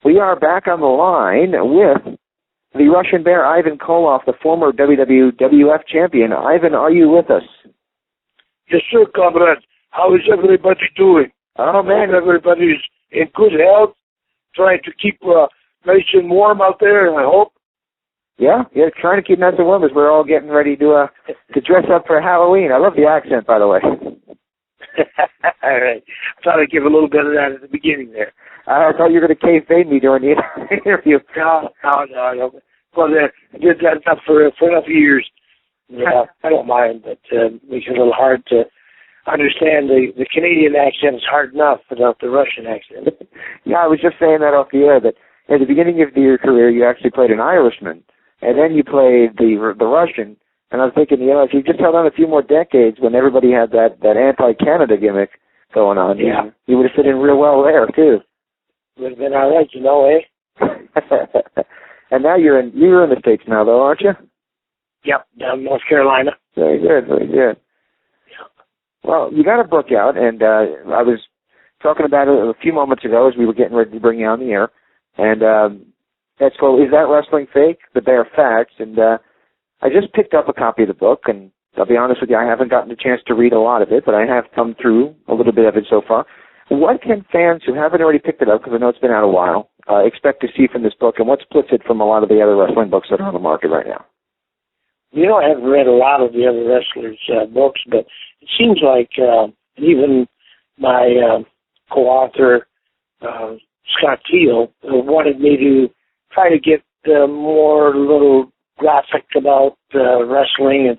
We are back on the line with the Russian Bear, Ivan Koloff, the former WWF champion. Ivan, are you with us? Yes, sir, comrade. How is everybody doing? Oh, man. Everybody's in good health, trying to keep nice and warm out there, I hope. Yeah, trying to keep nice and warm as we're all getting ready to dress up for Halloween. I love the accent, by the way. All right. I thought I'd give a little bit of that at the beginning there. I thought you were going to kayfabe me during the interview. No. Well, I did that enough for enough years. Yeah, I don't mind, but it makes it a little hard to understand. The Canadian accent is hard enough without the Russian accent. Yeah, I was just saying that off the air, that at the beginning of your career, you actually played an Irishman, and then you played the Russian. And I was thinking, if you just held on a few more decades when everybody had that anti-Canada gimmick going on, yeah, you would have fit in real well there, too. Would have been all right, eh? And now you're in the States now, though, aren't you? Yep, down in North Carolina. Very good, very good. Yeah. Well, you got a book out, and I was talking about it a few moments ago as we were getting ready to bring you on the air. And that's called Is That Wrestling Fake? The Bare Facts. And I just picked up a copy of the book, and I'll be honest with you, I haven't gotten a chance to read a lot of it, but I have come through a little bit of it so far. What can fans who haven't already picked it up, because I know it's been out a while, expect to see from this book, and what splits it from a lot of the other wrestling books that are on the market right now? I haven't read a lot of the other wrestlers' books, but it seems like even my co-author, Scott Teal, wanted me to try to get more little graphic about wrestling,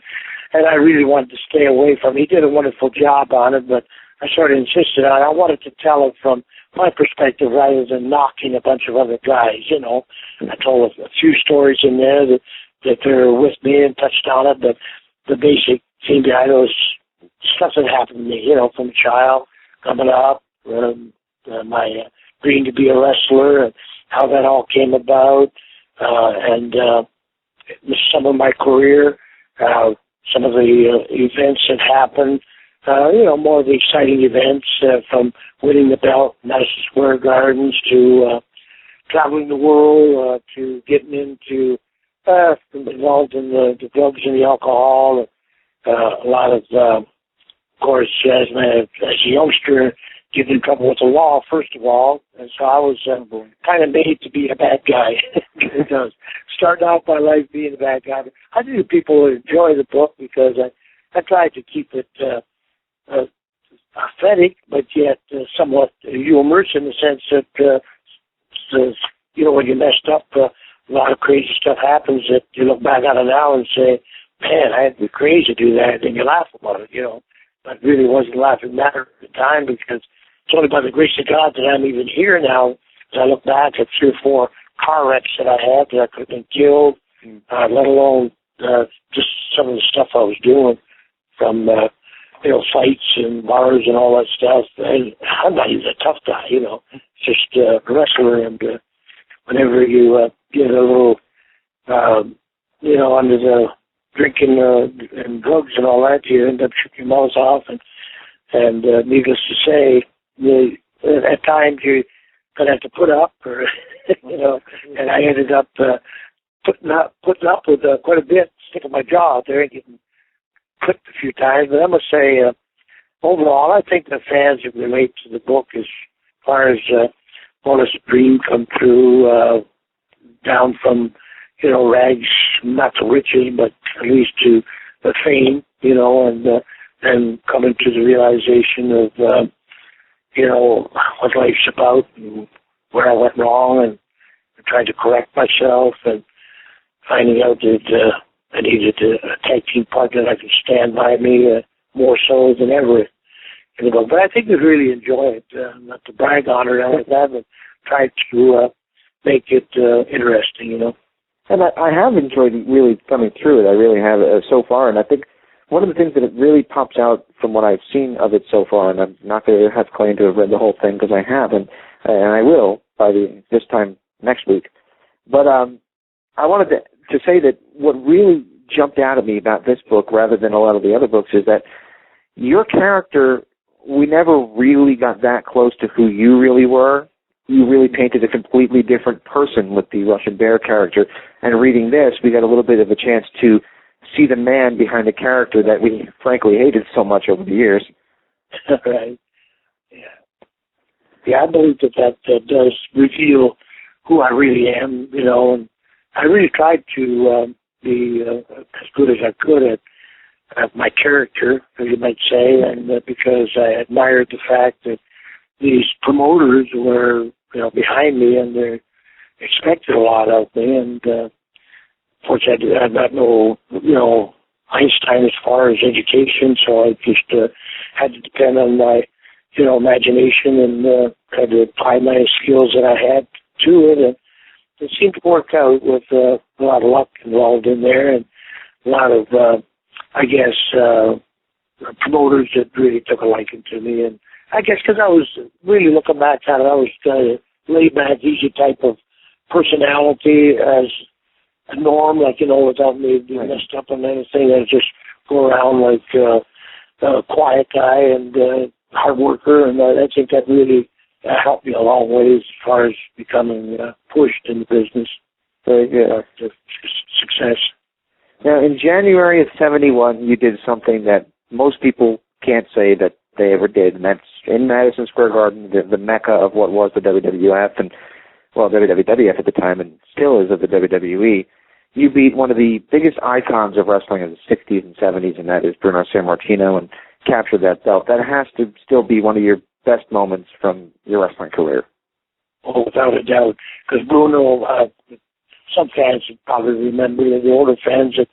and I really wanted to stay away from it. He did a wonderful job on it, but I sort of insisted on it. I wanted to tell it from my perspective rather than knocking a bunch of other guys, I told a few stories in there that they're with me and touched on it, but the basic thing behind it was stuff that happened to me, from a child coming up, my agreeing to be a wrestler and how that all came about, and some of my career, some of the events that happened, more of the exciting events from winning the belt in Madison Square Gardens to traveling the world to getting into involved in the drugs and the alcohol. A lot of course, as a youngster, getting in trouble with the law, first of all. And so I was kind of made to be a bad guy. It does. Starting out my life being a bad guy. I think people would enjoy the book because I tried to keep it authentic, but yet somewhat humorous in the sense that, when you messed up, a lot of crazy stuff happens that you look back on it now and say, man, I had to be crazy to do that, and then you laugh about it, But really wasn't laughing matter at the time because it's only by the grace of God that I'm even here now. As I look back at 3 or 4 car wrecks that I had that I could have been killed, let alone just some of the stuff I was doing from fights and bars and all that stuff. And I'm not even a tough guy, just a wrestler. And whenever you get a little, under the drinking and drugs and all that, you end up shooting your mouth off. And needless to say, at times you're going to have to put up, or and I ended up putting up with quite a bit, sticking my jaw out there and getting clipped a few times. But I must say, overall, I think the fans that relate to the book as far as Bonus Dream come true, down from, rags, not to riches, but at least to the fame, and then coming to the realization of, what life's about and where I went wrong and trying to correct myself and finding out that I needed a tag team partner that could stand by me more so than ever in the book. But I think they really enjoy it, not to brag on it or anything like that, but try to make it interesting, And I have enjoyed really coming through it. I really have so far. And I think one of the things that it really pops out from what I've seen of it so far, and I'm not going to have claim to have read the whole thing because I haven't, and I will by this time next week. But I wanted to say that what really jumped out at me about this book rather than a lot of the other books is that your character, we never really got that close to who you really were. you really painted a completely different person with the Russian Bear character. And reading this, we got a little bit of a chance to see the man behind the character that we frankly hated so much over the years. Right. Yeah. Yeah, I believe that does reveal who I really am, and I really tried to be as good as I could at my character, as you might say, and because I admired the fact that these promoters were, behind me, and they expected a lot of me. And fortunately, I got no, Einstein as far as education, so I just had to depend on my, imagination, and had to apply my skills that I had to it. And it seemed to work out with a lot of luck involved in there, and a lot of, promoters that really took a liking to me. And I guess because I was really looking back at it, I was kind of laid back, easy type of personality as a norm, without me being messed up on anything. I just go around like a quiet guy and hard worker, and I think that really helped me a long ways as far as becoming pushed in the business. Very good. To success. Now, in January of '71, you did something that most people can't say that they ever did, and that's in Madison Square Garden, the mecca of what was the WWF, and, WWF at the time, and still is of the WWE. You beat one of the biggest icons of wrestling of the 60s and 70s, and that is Bruno Sammartino, and captured that belt. That has to still be one of your best moments from your wrestling career. Oh, without a doubt. Because Bruno, some fans would probably remember, the older fans that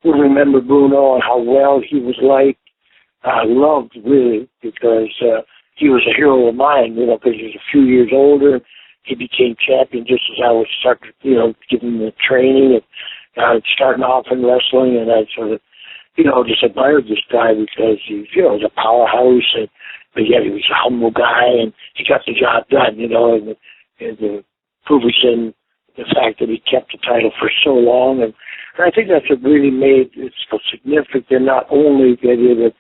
would remember Bruno and how well he was liked. I loved, really, because he was a hero of mine, because he was a few years older. He became champion just as I was starting, giving the training and starting off in wrestling, and I sort of, just admired this guy because he, was a powerhouse, but yet he was a humble guy, and he got the job done, and the proof is in the fact that he kept the title for so long, and I think that's what really made it so significant, not only that it,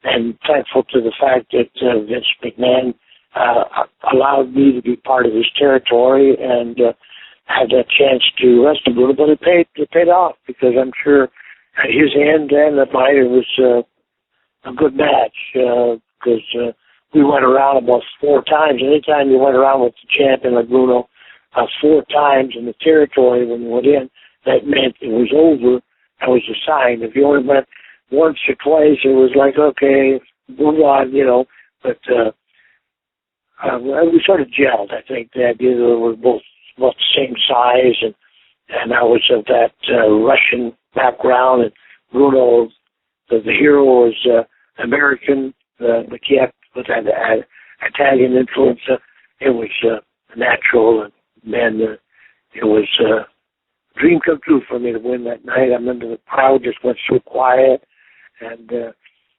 and thankful to the fact that Vince McMahon allowed me to be part of his territory and had that chance to wrestle Bruno, but it paid off, because I'm sure at his end and at mine it was a good match, because we went around about 4 times. Anytime you went around with the champion like Bruno 4 times in the territory when you went in, that meant it was over. That was a sign. If you only went once or twice, it was like, okay, move on, but we sort of gelled. I think the idea that we were both about the same size, and I was of that Russian background, and Bruno, the hero, was American, but yet with that Italian influence. It was natural, and then it was a dream come true for me to win that night. I remember the crowd just went so quiet, and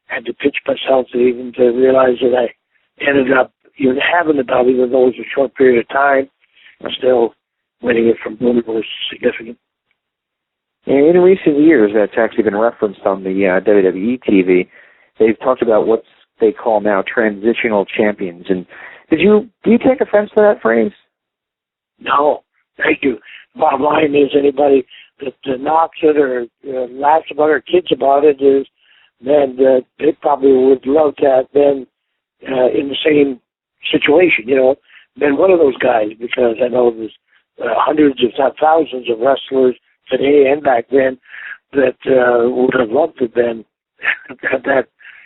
had to pitch myself to even to realize that I ended up even having the belt, even though it was a short period of time. Still, winning it from Bruno was significant. In recent years, that's actually been referenced on the WWE TV. They've talked about what they call now transitional champions. And do you take offense to that phrase? No, thank you. Bottom line is, anybody that knocks it or laughs about it or kids about it is, then they probably would love to have been in the same situation, been one of those guys, because I know there's hundreds, if not thousands, of wrestlers today and back then that would have loved to have been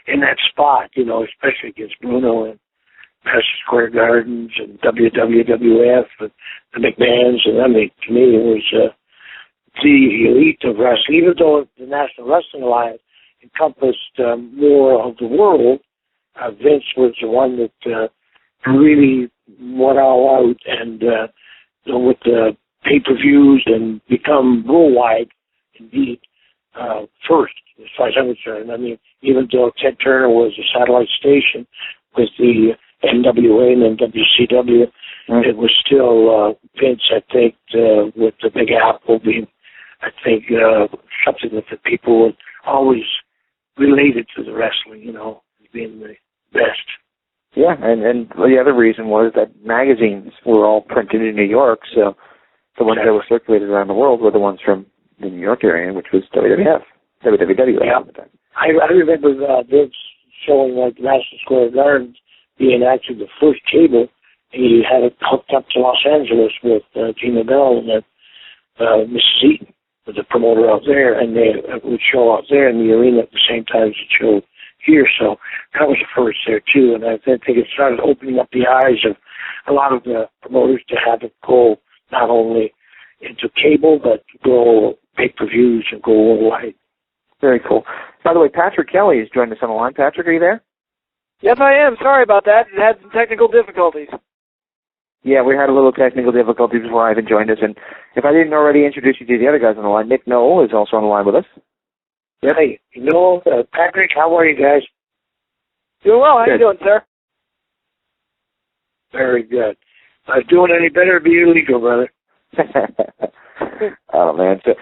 in that spot, especially against Bruno and Madison Square Gardens and WWF and the McMahons. And to me, it was the elite of wrestling. Even though the National Wrestling Alliance encompassed more of the world, Vince was the one that really went all out and with the pay-per-views and become worldwide, indeed, first, as far as I'm concerned. Even though Ted Turner was a satellite station with the NWA and then WCW, it was still Vince, I think, with the Big Apple being, I think, something that the people would always related to the wrestling, being the best. Yeah, and the other reason was that magazines were all printed in New York, so the ones that were circulated around the world were the ones from the New York area, which was WWF, WWF Yeah. at the time. I remember Vince showing like Madison Square Garden being actually the first cable. He had it hooked up to Los Angeles with Gina Bell and Mrs. Eaton, was the promoter out there, and they would show out there in the arena at the same time as it showed here. So that was the first there too, and I think it started opening up the eyes of a lot of the promoters to have it go not only into cable but go pay-per-views and go worldwide. Very cool. By the way, Patrick Kelly has joined us on the line. Patrick, are you there? Yes, I am. Sorry about that. It had some technical difficulties. Yeah, we had a little technical difficulty before Ivan joined us, and if I didn't already introduce you to the other guys on the line, Nick Noel is also on the line with us. Hey, Patrick, how are you guys? Doing well. How Good. you doing, sir? Very good. Doing any better, be illegal, brother. Oh, man. So,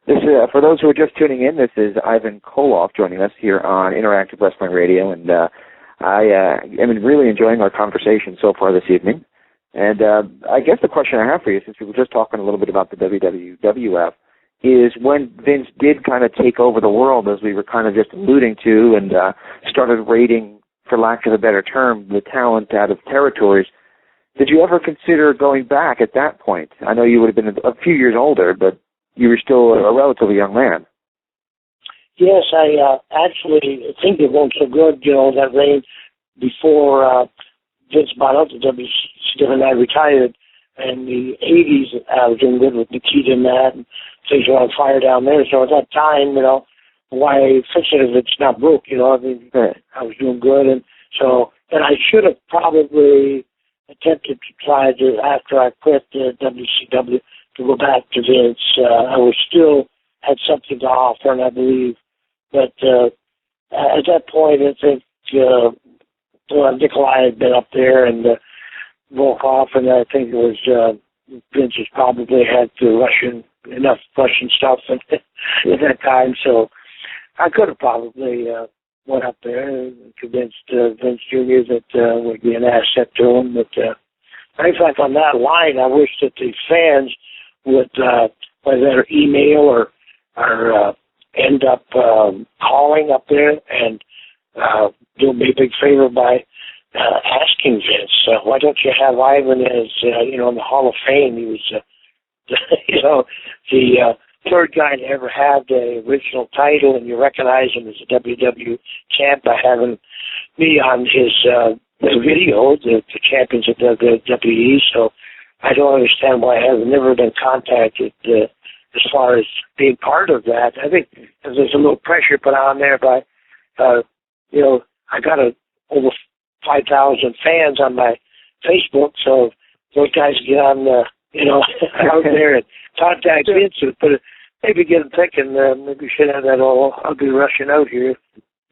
this for those who are just tuning in, this is Ivan Koloff joining us here on Interactive Wrestling Radio, and I am really enjoying our conversation so far this evening. And I guess the question I have for you, since we were just talking a little bit about the WWF, is when Vince did kind of take over the world, as we were kind of just alluding to, and started raiding, for lack of a better term, the talent out of territories, did you ever consider going back at that point? I know you would have been a few years older, but you were still a relatively young man. Yes, I actually think it went so good, that reign before Vince bought out the WCW and I retired. In the 80s, I was doing good with Nikita and that, and things were on fire down there. So at that time, why fix it if it's not broke, I was doing good. And I should have probably attempted to try to, after I quit WCW, to go back to Vince. I was still had something to offer, and I believe. But at that point, I think Nikolai had been up there and Volkov, and I think it was Vince has probably had enough Russian stuff at that time. So I could have probably went up there and convinced Vince Jr. that would be an asset to him. But in fact, on that line, I wish that the fans would whether email or end up calling up there and do me a big favor by asking Vince, why don't you have Ivan as, in the Hall of Fame? He was, the third guy to ever have the original title, and you recognize him as a WWE champ by having me on his video, the champions of WWE. So I don't understand why I have never been contacted as far as being part of that. I think there's a little pressure put on there by, I got over 5,000 fans on my Facebook, so those guys get on, out there and contact Vince and maybe get them thinking, maybe we should have that all ugly Russian out here.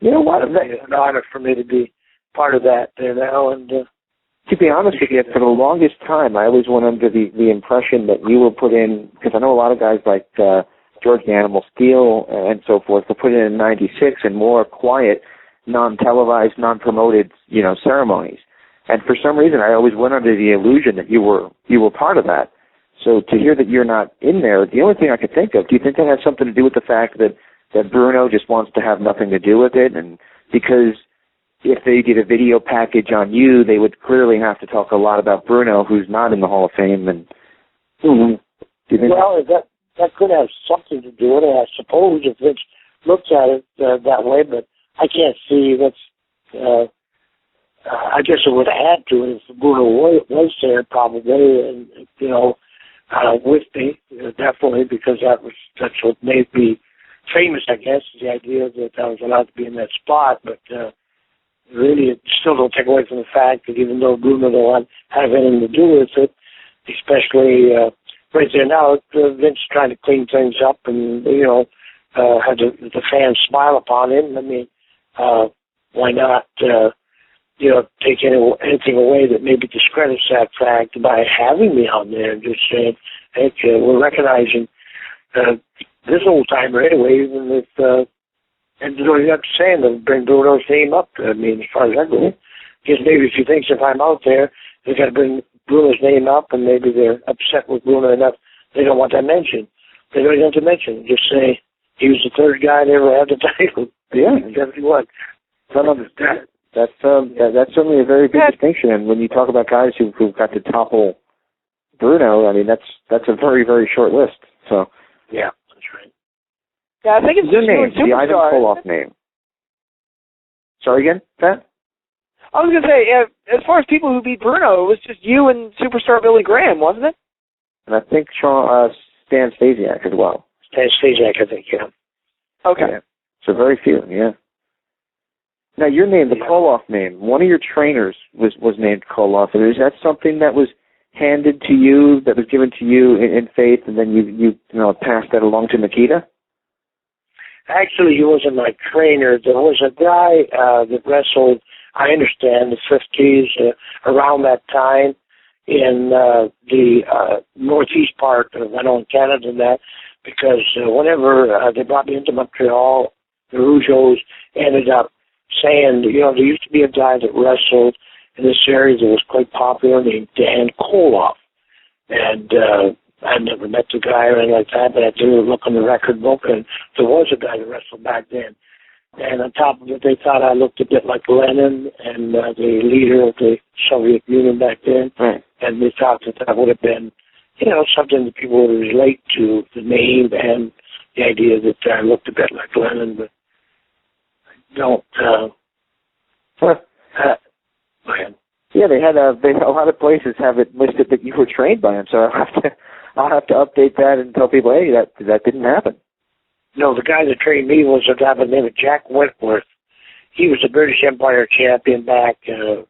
You know what? It's an honor for me to be part of that there now. And to be honest with you, for the longest time, I always went under the impression that you were put in, because I know a lot of guys like George the Animal Steele and so forth were put in '96 and more quiet, non-televised, non-promoted, ceremonies. And for some reason, I always went under the illusion that you were part of that. So to hear that you're not in there, the only thing I could think of, do you think that has something to do with the fact that Bruno just wants to have nothing to do with it? And because if they did a video package on you, they would clearly have to talk a lot about Bruno, who's not in the Hall of Fame. And do you think that could have something to do with it, I suppose, if Vince looks at it that way, but I can't see that's, I guess it would add to it if Bruno was there probably, and, with me, definitely, because that's what made me famous, I guess, is the idea that I was allowed to be in that spot, but really it still don't take away from the fact that even though Bruno don't have anything to do with it, especially right there now, Vince trying to clean things up and, have the fans smile upon him. I mean, why not, take anything away that maybe discredits that fact by having me on there and just saying, hey, we're recognizing this old timer anyway, even if, and you have to say, and bring Bruno's name up. I mean, as far as I go, Because maybe if he thinks if I'm out there, they've got to bring Bruno's name up, and maybe they're upset with Bruno enough they don't want that mentioned. They don't have to mention. Just say he was the third guy to ever have the title. Yeah, 71. That's certainly a very big distinction. And when you talk about guys who've got to topple Bruno, I mean that's a very, very short list. So yeah, that's right. Yeah, I think it's your name, the Ivan Koloff name. Sorry again, Pat? I was gonna say, as far as people who beat Bruno, it was just you and superstar Billy Graham, wasn't it? And I think Stan Stasiak as well. Stan Stasiak, I think, yeah. Okay. Yeah. So very few, yeah. Now your name, the Koloff name, one of your trainers was named Koloff. Is that something that was handed to you, that was given to you in faith, and then you passed that along to Nikita? Actually, he wasn't my trainer. There was a guy that wrestled, I understand, the 50s, around that time in the northeast part of, I know, in Canada and that, because whenever they brought me into Montreal, the Rougeaus ended up saying, there used to be a guy that wrestled in this area that was quite popular named Dan Koloff. And I never met the guy or anything like that, but I did look on the record book, and there was a guy that wrestled back then. And on top of it, they thought I looked a bit like Lenin and the leader of the Soviet Union back then. Right. And they thought that would have been, something that people would relate to, the name and the idea that I looked a bit like Lenin, but I don't. Go ahead. Yeah, they had a lot of places have it listed that you were trained by him, so I'll have to update that and tell people, hey, that didn't happen. No, the guy that trained me was a guy by the name of Jack Wentworth. He was a British Empire champion back a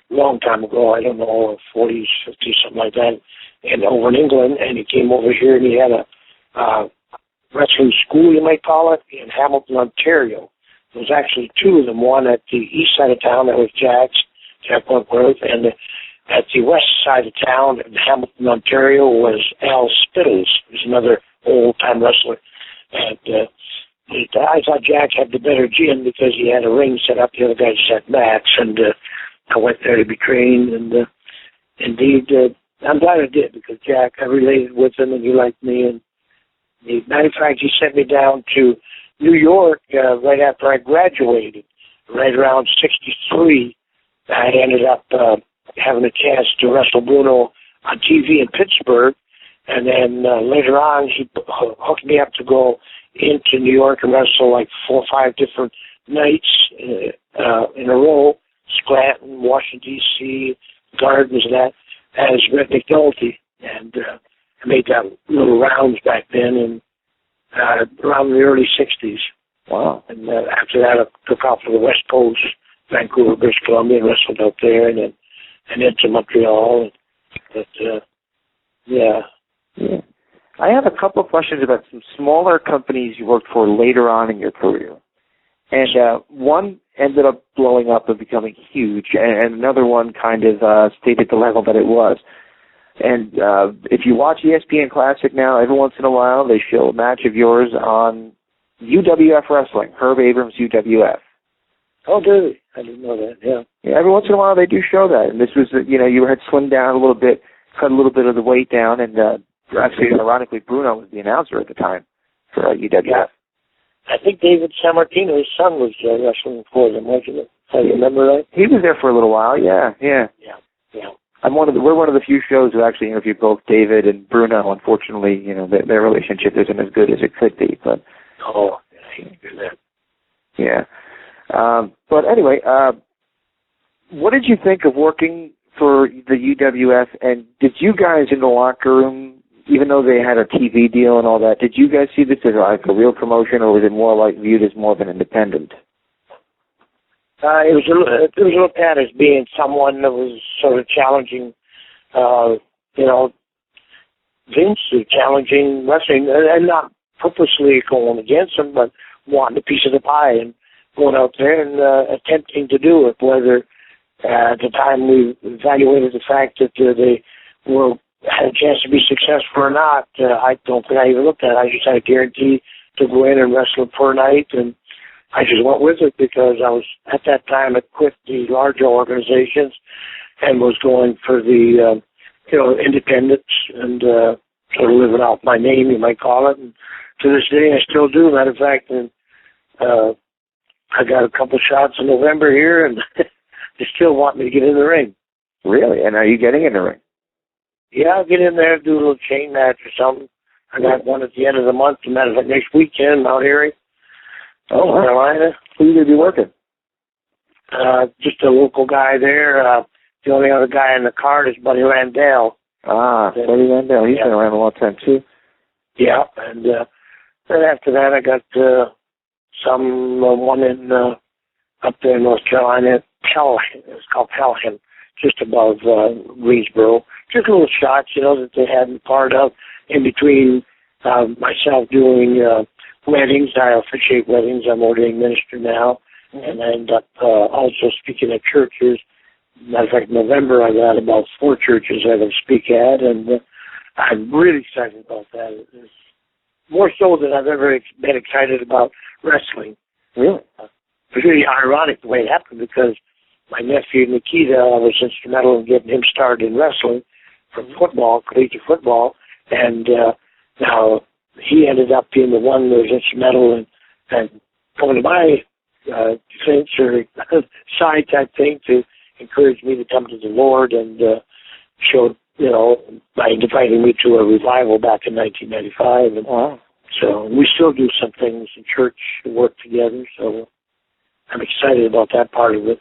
long time ago, I don't know, 40s, 50s, something like that, and over in England, and he came over here and he had a wrestling school, you might call it, in Hamilton, Ontario. There was actually two of them, one at the east side of town, that was Jack Wentworth, and at the west side of town in Hamilton, Ontario, was Al Spittles, who's another old-time wrestler. And I thought Jack had the better gym because he had a ring set up. The other guy just had mats, and I went there to be trained. And indeed, I'm glad I did, because Jack, I related with him, and he liked me. And matter of fact, he sent me down to New York right after I graduated, right around 63. I ended up having a chance to wrestle Bruno on TV in Pittsburgh. And then later on, he hooked me up to go into New York and wrestle like 4 or 5 different nights in a row, Scranton, Washington, D.C., Gardens, and that, as Red McNulty. And I made that little rounds back then in around the early 60s. Wow. And after that, I took off to the West Coast, Vancouver, British Columbia, and wrestled out there, and then into Montreal. But, yeah. Yeah. I have a couple of questions about some smaller companies you worked for later on in your career. And one ended up blowing up and becoming huge, and another one kind of stayed at the level that it was. And if you watch ESPN Classic now, every once in a while they show a match of yours on UWF Wrestling, Herb Abrams UWF. Oh, do they? I didn't know that, yeah. Yeah, every once in a while they do show that. And this was, you had slimmed down a little bit, cut a little bit of the weight down, and actually, ironically, Bruno was the announcer at the time for UWF. Yeah. I think David Sammartino, his son, was wrestling for them, wasn't it? If I remember right? He was there for a little while, yeah. Yeah. We're one of the few shows who actually interviewed both David and Bruno. Unfortunately, their relationship isn't as good as it could be. But I hate to hear that. Yeah. But anyway, what did you think of working for the UWF? And did you guys in the locker room, even though they had a TV deal and all that, did you guys see this as like a real promotion, or was it more like viewed as more of an independent? It was looked at as being someone that was sort of challenging, Vince, challenging wrestling, and not purposely going against him, but wanting a piece of the pie and going out there and attempting to do it. Whether at the time we evaluated the fact that they had a chance to be successful or not, I don't think I even looked at it. I just had a guarantee to go in and wrestle per night and I just went with it because I was, at that time, had quit the larger organizations and was going for the, independence and sort of living off my name, you might call it. And to this day, I still do. Matter of fact, and I got a couple shots in November here, and they still want me to get in the ring. Really? And are you getting in the ring? Yeah, I'll get in there, do a little chain match or something. I got one at the end of the month. As a matter of fact, next weekend, Mount Airy, North Carolina. Who are you going to be working? Just a local guy there. The only other guy in the card is Buddy Landell. Buddy Landell. He's been around a long time, too. Yeah, and then after that, I got one in up there in North Carolina. It's called Pelham, just above Greensboro. Just little shots, that they hadn't part of. In between myself doing weddings, I officiate weddings. I'm ordained minister now, and I end up also speaking at churches. Matter of fact, in November I got about 4 churches I can speak at, and I'm really excited about that. It's more so than I've ever been excited about wrestling. Really? It's really ironic the way it happened because my nephew Nikita, I was instrumental in getting him started in wrestling from football, collegiate football, and now he ended up being the one that was instrumental in coming to my defense or side type thing to encourage me to come to the Lord, and showed, by inviting me to a revival back in 1995. And so we still do some things in church and work together, so I'm excited about that part of it.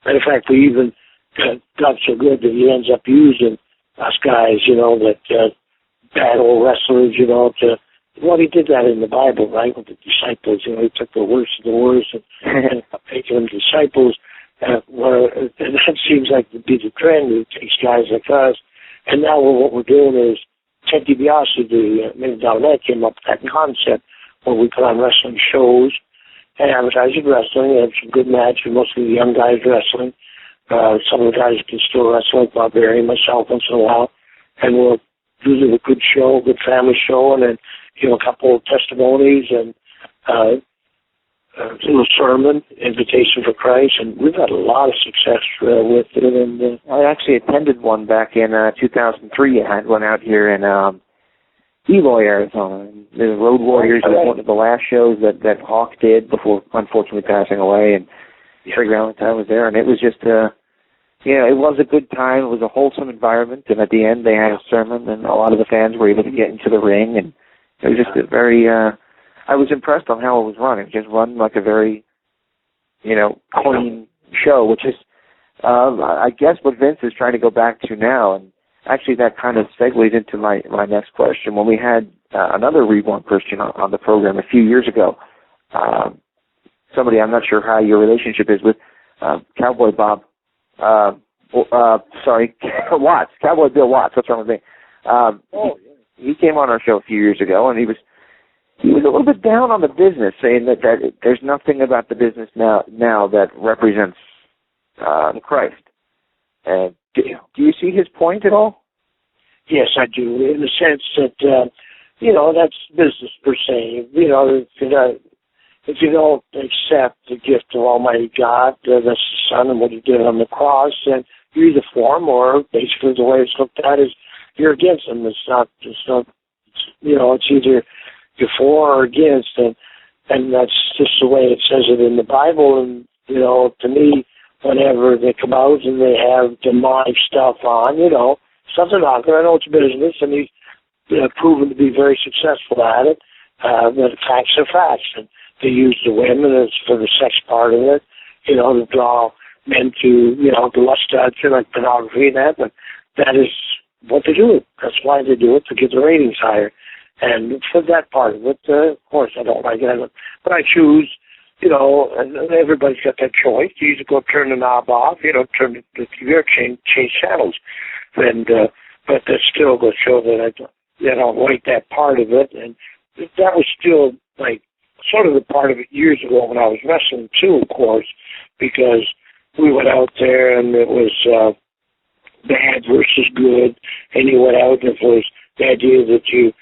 Matter of fact, we even got so good that he ends up using us guys, that bad old wrestlers, he did that in the Bible, right, with the disciples. He took the worst of the worst and making them disciples. And that seems like to be the trend. It takes guys like us. And now what we're doing is Ted DiBiase, the Minnesota, came up with that concept where we put on wrestling shows and advertising wrestling. We have some good matches, mostly the young guys wrestling. Some of the guys can still wrestle, like Barbarian, myself, once in a while. And we'll do a good show, good family show, and then a couple of testimonies and a little sermon, invitation for Christ, and we've had a lot of success with it. And I actually attended one back in 2003. I had one out here in Eloy, Arizona. The Road Warriors was one of the last shows that Hawk did before unfortunately passing away, and Craig Valentine was there, and it was just it was a good time. It was a wholesome environment, and at the end they had a sermon, and a lot of the fans were able to get into the ring, and it was just a very, I was impressed on how it was run. It was just run like a very, clean show, which is, I guess, what Vince is trying to go back to now. And actually that kind of segues into my next question. When we had another Reborn Christian on the program a few years ago, somebody, I'm not sure how your relationship is with Cowboy Bob, Watts, Cowboy Bill Watts, what's wrong with me? He came on our show a few years ago, and he was a little bit down on the business, saying that there's nothing about the business now that represents Christ. Do you see his point at all? Yes, I do, in the sense that, that's business per se. If you don't accept the gift of Almighty God, that's the Son and what He did on the cross, then you're either for Him, or basically the way it's looked at is you're against Him. It's not, it's either you're for or against, and that's just the way it says it in the Bible. And, to me, whenever they come out and they have demonic stuff on, something on there, I know it's business, and he's proven to be very successful at it, but facts are facts, and they use the women as for the sex part of it, to draw men to, to lust after, like pornography and that, but that is what they do. That's why they do it, to get the ratings higher. And for that part of it, of course, I don't like it, but I choose, and everybody's got that choice. You either go turn the knob off, turn the TV or change channels. And, but that still goes to show that I don't like that part of it. And that was still, like, sort of the part of it years ago when I was wrestling, too, of course, because we went out there and it was bad versus good, and you went out and it was the idea that you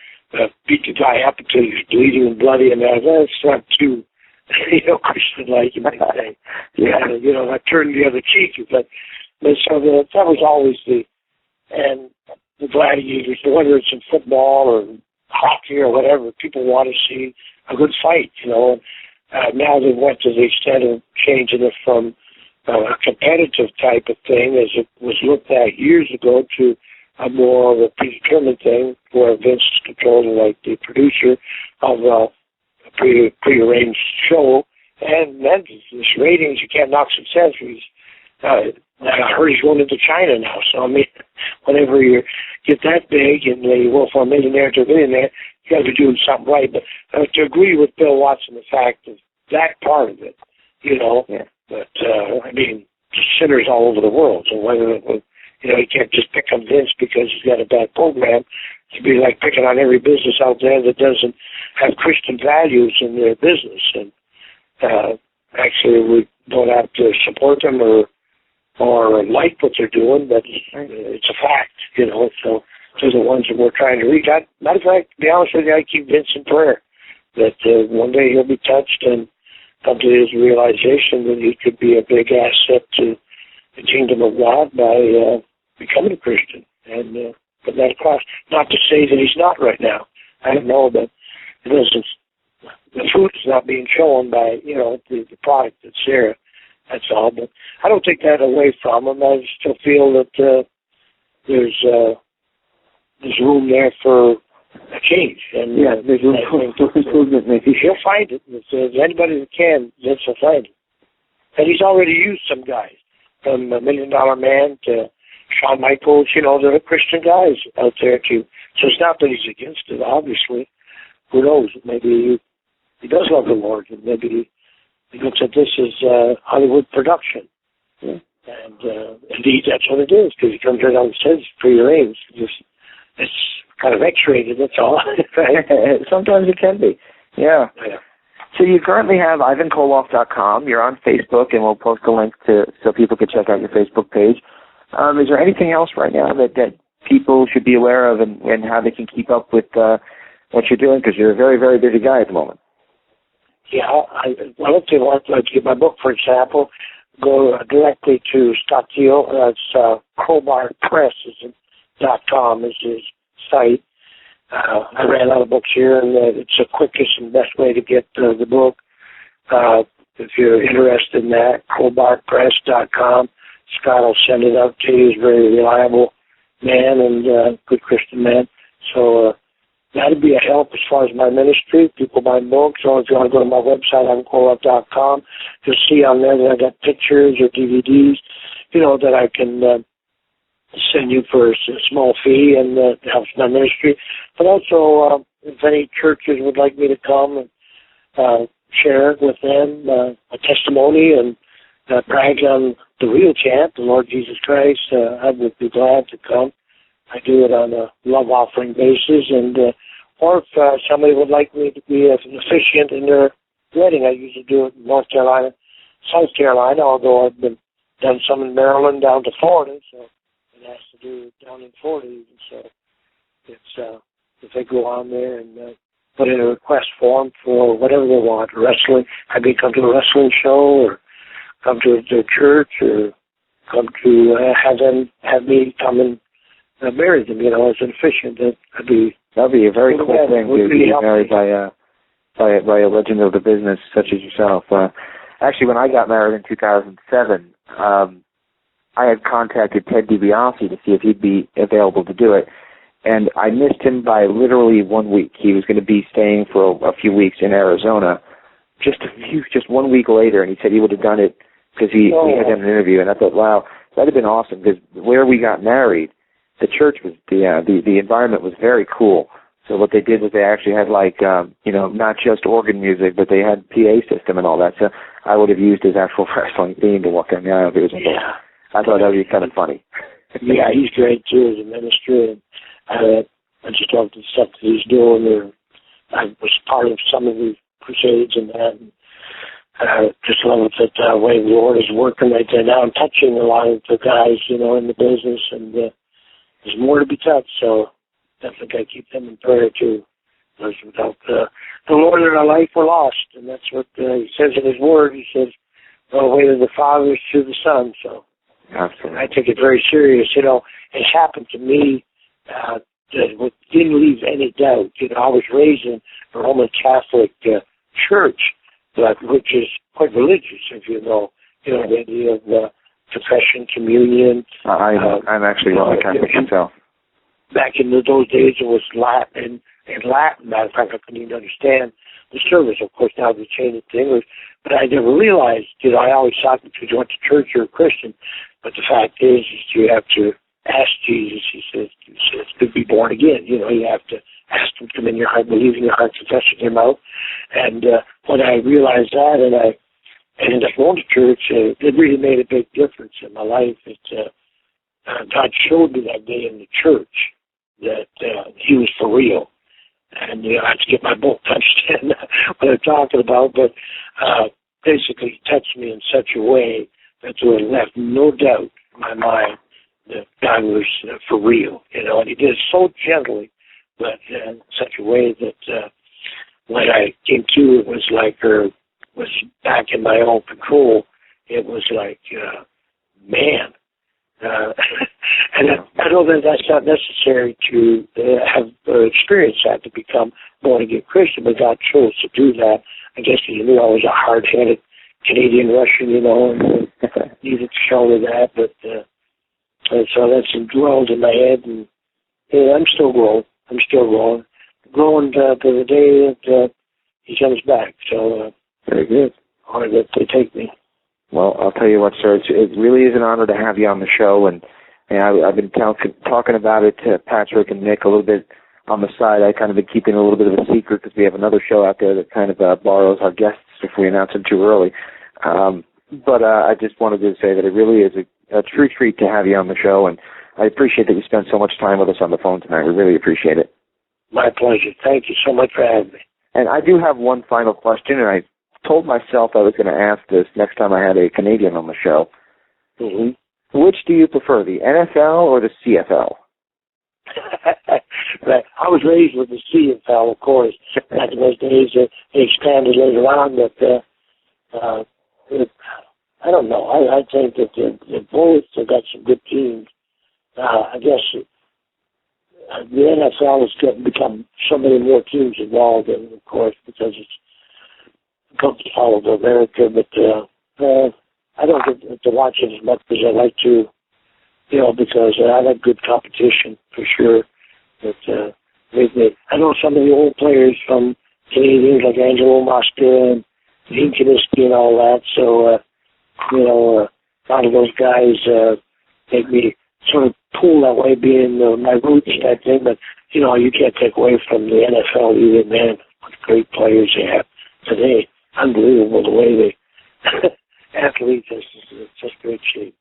beat the guy up until he's bleeding and bloody, and that's not too Christian-like, you might say. Yeah. Like turning the other cheek. But so that was always and the gladiators, whether it's in football or hockey or whatever, people want to see a good fight, now they went to the extent of changing it from a competitive type of thing, as it was looked at years ago, to a more of a predetermined thing where Vince is controlling, like the producer of a prearranged show. And then this ratings, you can't knock success. I heard he's going into China now. So, whenever you get that big and you go from millionaire to billionaire, you got to be doing something right. But to agree with Bill Watson, the fact of that part of it, Yeah. But, sinners all over the world. So whether, you can't just pick on Vince because he's got a bad program. It'd be like picking on every business out there that doesn't have Christian values in their business. And actually, we don't have to support them or like what they're doing, but it's a fact, So they're the ones that we're trying to reach. Matter of fact, to be honest with you, I keep Vince in prayer that one day he'll be touched and come to his realization that he could be a big asset to the kingdom of God by becoming a Christian and put that across. Not to say that he's not right now. I don't know, but it doesn't. The fruit is not being shown by the product that's there. That's all. But I don't take that away from him. I still feel that there's room there for a change. And there's room for improvement. Maybe he'll find it. If there's anybody that can, Vince will find it. And he's already used some guys, from $1 Million Man to Shawn Michaels. There are Christian guys out there too. So it's not that he's against it. Obviously, who knows? Maybe he does love the Lord, and maybe he looks at this as Hollywood production. Yeah. And indeed, that's what it is, because he comes right out and says prearranged. It's kind of X-rated, that's all. Sometimes it can be. Yeah. So you currently have IvanKoloff.com. You're on Facebook, and we'll post a link so people can check out your Facebook page. Is there anything else right now that people should be aware of and how they can keep up with what you're doing? Because you're a very, very busy guy at the moment. Yeah, if they want to get my book, for example, go directly to Scott Teal. That's crowbarpress.com is his site. I ran out of books here, and it's the quickest and best way to get the book. If you're interested in that, crowbarpress.com. Scott will send it out to you. He's a very reliable man and good Christian man. So that'd be a help as far as my ministry. People buy books, or if you want to go to my website, IvanKoloff.com, you'll see on there that I got pictures or DVDs, that I can send you for a small fee, and it helps my ministry. But also, if any churches would like me to come and share with them a testimony and brag on the real champ, the Lord Jesus Christ, I would be glad to come. I do it on a love offering basis, and or if somebody would like me to be an officiant in their wedding, I usually do it in North Carolina, South Carolina, although I've done some in Maryland down to Florida, so it has to do down in Florida even. So it's if they go on there and put in a request form for whatever they want, wrestling, I may come to a wrestling show, or come to a church, or come to have me come and marry them, as an officiant. That'd be a very cool thing to be married by a legend of the business such as yourself. Actually, when I got married in 2007, I had contacted Ted DiBiase to see if he'd be available to do it, and I missed him by literally 1 week. He was going to be staying for a few weeks in Arizona. Just 1 week later, and he said he would have done it because we had done an interview, and I thought, wow, that'd have been awesome, because where we got married, the church was the environment was very cool. So what they did was they actually had not just organ music, but they had PA system and all that. So I would have used his actual wrestling theme to walk down the aisle. I thought that would be kind of funny. Yeah, he's great too as a minister. And I just love the stuff that he's doing. I was part of some of the crusades and that. And just love it that way the Lord is working right there now and touching a lot of the guys, in the business, and there's more to be touched. So definitely got to keep them in prayer too. Because without the Lord in our life, we're lost. And that's what he says in his word. He says, the way to the Father is through the Son. So Absolutely. I take it very serious. You know, it happened to me that didn't leave any doubt. You know, I was raised in a Roman Catholic church, which is quite religious, if you know. You know, the idea of confession, communion. I'm actually Roman Catholic myself. Back in those days, it was Latin. In Latin, matter of fact, I couldn't even understand the service. Of course, now they changed it to English. But I never realized, you know, I always thought because you went to church, you're a Christian. But the fact is you have to ask Jesus. He says to be born again. You know, you have to ask him to come in your heart, believe in your heart, confess with your mouth. And when I realized that and I ended up going to church, it really made a big difference in my life. God showed me that day in the church that he was for real. And I have to get my book to understand what I'm talking about, but basically he touched me in such a way that there left no doubt in my mind that God was for real, you know, and he did it so gently, but in such a way that when I came to, it was like, was back in my own control. It was like, man. And I know that that's not necessary to have experienced that to become born again Christian, but God chose to do that. I guess he knew I was a hard-headed Canadian Russian, you know, and needed to show me that. But and so that's dwelled in my head, and I'm still growing. Growing to the day that he comes back. So very good. Honored that they take me. Well, I'll tell you what, sir, it really is an honor to have you on the show, and I've been talking about it to Patrick and Nick a little bit on the side. I kind of been keeping a little bit of a secret because we have another show out there that kind of borrows our guests if we announce them too early. But I just wanted to say that it really is a true treat to have you on the show, and I appreciate that you spent so much time with us on the phone tonight. We really appreciate it. My pleasure. Thank you so much for having me. And I do have one final question, and I told myself I was going to ask this next time I had a Canadian on the show. Mm-hmm. Which do you prefer, the NFL or the CFL? I was raised with the CFL, of course. Back in those days, they expanded later on, but I don't know. I think that they both have got some good teams. I guess the NFL has become so many more teams involved in, of course, because it's come to follow America, but I don't get to watch it as much as I like to, you know, because I like good competition for sure. But I know some of the old players from Canadians like Angelo Mosca and Dean Kiniski and all that, so, you know, a lot of those guys make me sort of pull that way, being my roots type thing, but, you know, you can't take away from the NFL either, man, what great players they have today. Unbelievable the way they athletes is just great shape.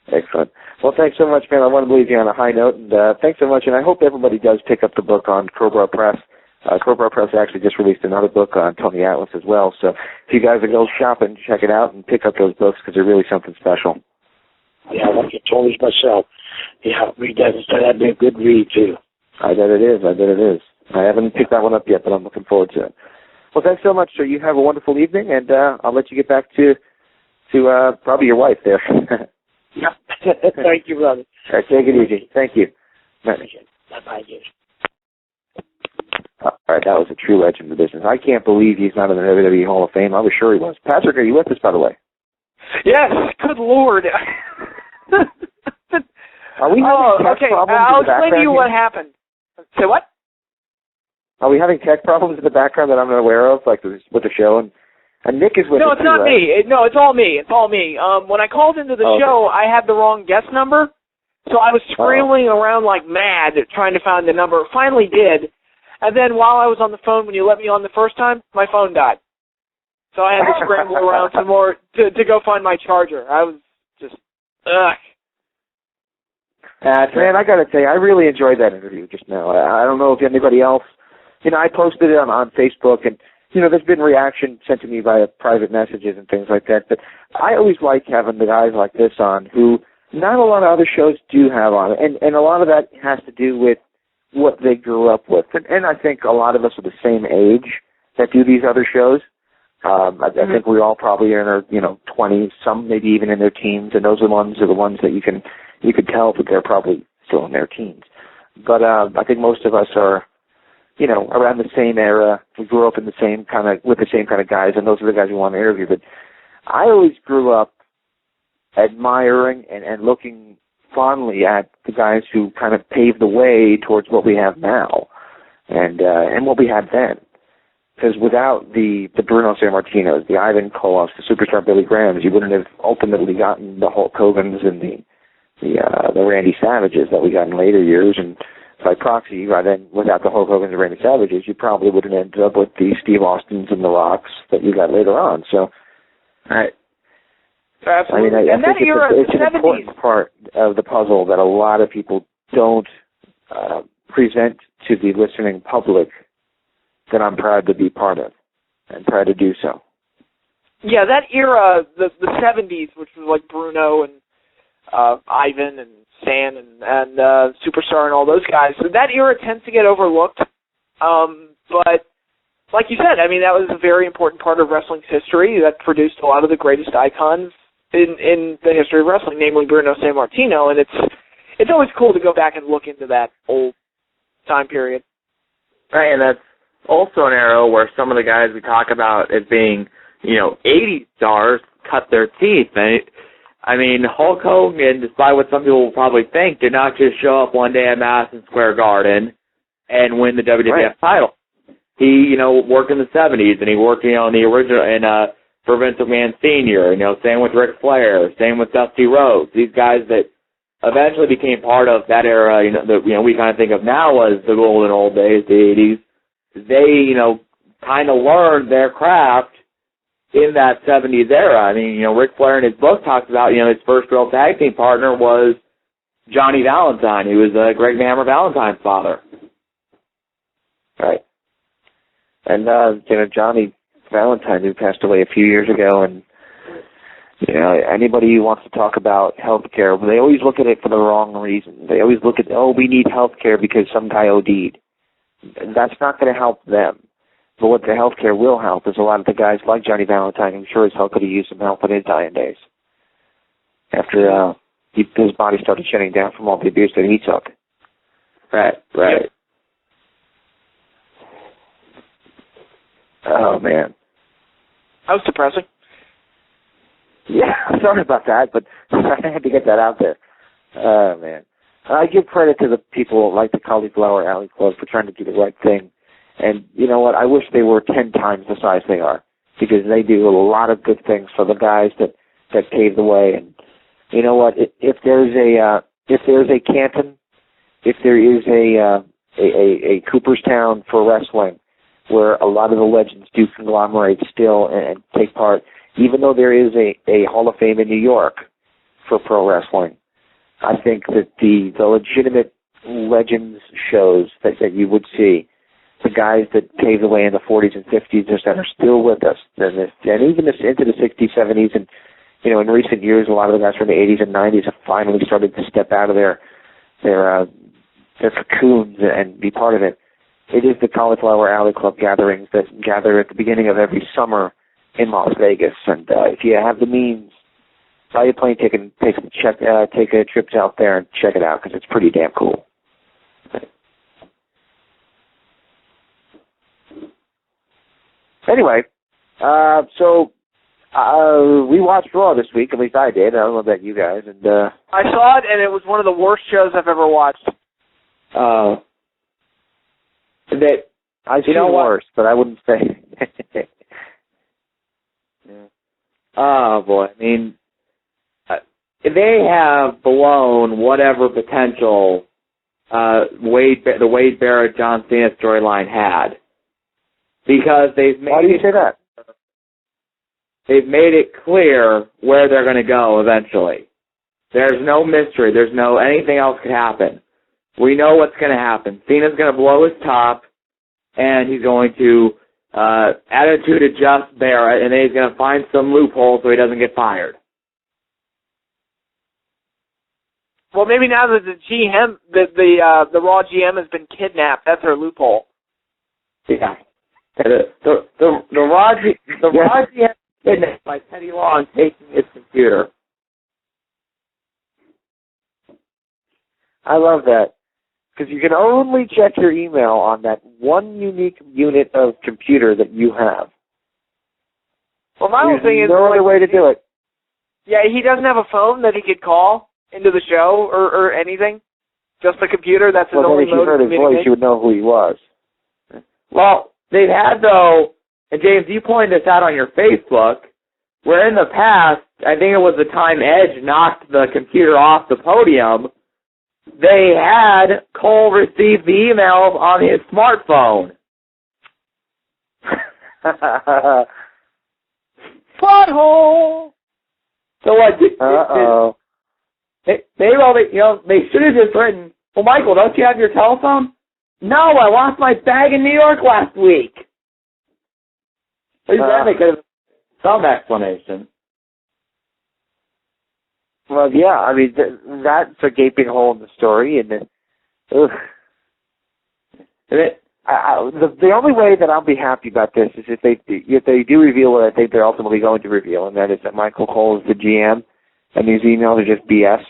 Excellent. Well, thanks so much, man. I want to leave you on a high note, and thanks so much. And I hope everybody does pick up the book on Crowbar Press. Crowbar Press actually just released another book on Tony Atlas as well. So if you guys are go shopping, check it out and pick up those books because they're really something special. Yeah, I like it Tony's myself. Yeah, read that. That'd be a good read too. I bet it is. I haven't picked that one up yet, but I'm looking forward to it. Well, thanks so much, sir. You have a wonderful evening, and I'll let you get back to probably your wife there. Yeah. Thank you, brother. All right, take it easy. Thank you. Bye-bye, Jason. All right, that was a true legend of the business. I can't believe he's not in the WWE Hall of Fame. I was sure he was. Patrick, are you with us, by the way? Yes, good Lord. Are we having tech problems I'll in the background explain to you here? what happened. Say what? Are we having tech problems in the background that I'm not aware of, like with the show? And Nick is with us. No, it's not me. No, it's all me. When I called into the show, I had the wrong guest number, so I was scrambling around like mad trying to find the number. Finally did, and then while I was on the phone, when you let me on the first time, my phone died. So I had to scramble around some more to go find my charger. I was just, ugh. Man, I got to tell you, I really enjoyed that interview just now. I don't know if anybody else, you know, I posted it on Facebook, and, you know, there's been reaction sent to me via private messages and things like that, but I always like having the guys like this on who not a lot of other shows do have on, and a lot of that has to do with what they grew up with. And I think a lot of us are the same age that do these other shows. I think we all probably are in our 20s, some maybe even in their teens, and those are the ones that you could tell that they're probably still in their teens. But I think most of us are, around the same era. We grew up in with the same kind of guys, and those are the guys we want to interview. But I always grew up admiring and looking fondly at the guys who kind of paved the way towards what we have now, and what we had then. Because without the Bruno Sammartinos, the Ivan Koloffs, the superstar Billy Grahams, you wouldn't have ultimately gotten the Hulk Hogans and the Randy Savages that we got in later years. And by proxy, then without the Hulk Hogans and Randy Savages, you probably would have ended up with the Steve Austins and the Rocks that you got later on. So, right. Absolutely. I think it's an important part of the puzzle that a lot of people don't present to the listening public that I'm proud to be part of and proud to do so. Yeah, that era, the 70s, which was like Bruno and Ivan and Stan and Superstar and all those guys, so that era tends to get overlooked. But like you said, I mean, that was a very important part of wrestling's history that produced a lot of the greatest icons in the history of wrestling, namely Bruno Sammartino, and it's always cool to go back and look into that old time period. Right, and that's also an era where some of the guys we talk about as being, 80s stars cut their teeth. I mean, Hulk Hogan, despite what some people will probably think, did not just show up one day at Madison Square Garden and win the WWF title. He, worked in the 70s, and he worked, in the original, for Vince McMahon Sr., same with Ric Flair, same with Dusty Rhodes. These guys that eventually became part of that era, we kind of think of now as the golden old days, the 80s. They, kind of learned their craft in that 70s era. I mean, Ric Flair in his book talks about, his first real tag team partner was Johnny Valentine, who was Greg the Hammer Valentine's father. Right. And, Johnny Valentine, who passed away a few years ago, and, anybody who wants to talk about healthcare, they always look at it for the wrong reason. They always look at, we need healthcare because some guy OD'd. That's not going to help them. But what the healthcare will help is a lot of the guys like Johnny Valentine, I'm sure as hell could have used some help in his dying days. After his body started shutting down from all the abuse that he took. Right. Yep. Oh, man. That was depressing. Yeah, sorry about that, but I had to get that out there. Oh, man. I give credit to the people like the Cauliflower Alley Club for trying to do the right thing. And you know what? I wish they were 10 times the size they are, because they do a lot of good things for the guys that paved the way. And you know what? If there's a Canton, if there is a Cooperstown for wrestling, where a lot of the legends do conglomerate still and take part, even though there is a Hall of Fame in New York for pro wrestling, I think that the legitimate legends shows that you would see, the guys that paved the way in the 40s and 50s that are still with us, and even into the 60s, 70s, and in recent years, a lot of the guys from the 80s and 90s have finally started to step out of their cocoons and be part of it. It is the Cauliflower Alley Club gatherings that gather at the beginning of every summer in Las Vegas, and if you have the means, buy a plane ticket and take a trip out there and check it out, because it's pretty damn cool. Anyway, so we watched Raw this week. At least I did. I don't know about you guys. And I saw it, and it was one of the worst shows I've ever watched. I've seen worse, but I wouldn't say. Yeah. Oh boy! I mean, they have blown whatever potential the Wade Barrett John Cena storyline had. Because they've made Why do you say that? They've made it clear where they're going to go eventually. There's no mystery. There's no anything else could happen. We know what's going to happen. Cena's going to blow his top, and he's going to attitude adjust Barrett, and then he's going to find some loophole so he doesn't get fired. Well, maybe now that the GM, the Raw GM has been kidnapped, that's her loophole. Yeah. The Raw GM is kidnapped by Teddy Long taking his computer. I love that. Because you can only check your email on that one unique unit of computer that you have. Well, my whole thing is... no other way to do it. Yeah, he doesn't have a phone that he could call into the show or anything? Just the computer? That's his only mode of communication? Well, then if you heard his voice, you would know who he was. Well, they've had, though, and James, you pointed this out on your Facebook, where in the past, I think it was the time Edge knocked the computer off the podium, they had Cole receive the emails on his smartphone. Butthole! So what? They should have just written, well, Michael, don't you have your telephone? No, I lost my bag in New York last week. At least that they could have some explanation. Well, yeah, I mean, that's a gaping hole in the story, and the only way that I'll be happy about this is if they do reveal what I think they're ultimately going to reveal, and that is that Michael Cole is the GM, and these emails are just BS.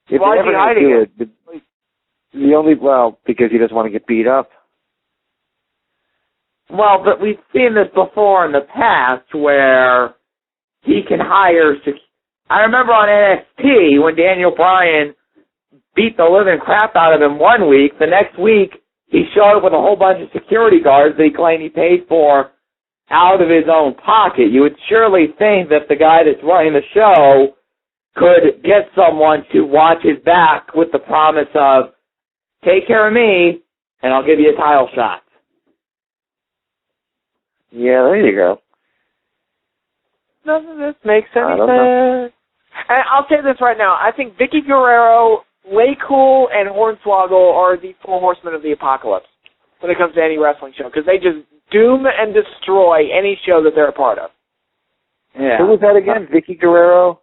If why is he hiding it? Because he doesn't want to get beat up. Well, but we've seen this before in the past where he can hire... I remember on NXT when Daniel Bryan beat the living crap out of him one week. The next week, he showed up with a whole bunch of security guards that he claimed he paid for out of his own pocket. You would surely think that the guy that's running the show could get someone to watch his back with the promise of, take care of me, and I'll give you a title shot. Yeah, there you go. None of this makes any sense. And I'll say this right now. I think Vicky Guerrero, Lay Cool, and Hornswoggle are the four horsemen of the apocalypse when it comes to any wrestling show, because they just doom and destroy any show that they're a part of. Yeah. Who was that again? Vicky Guerrero?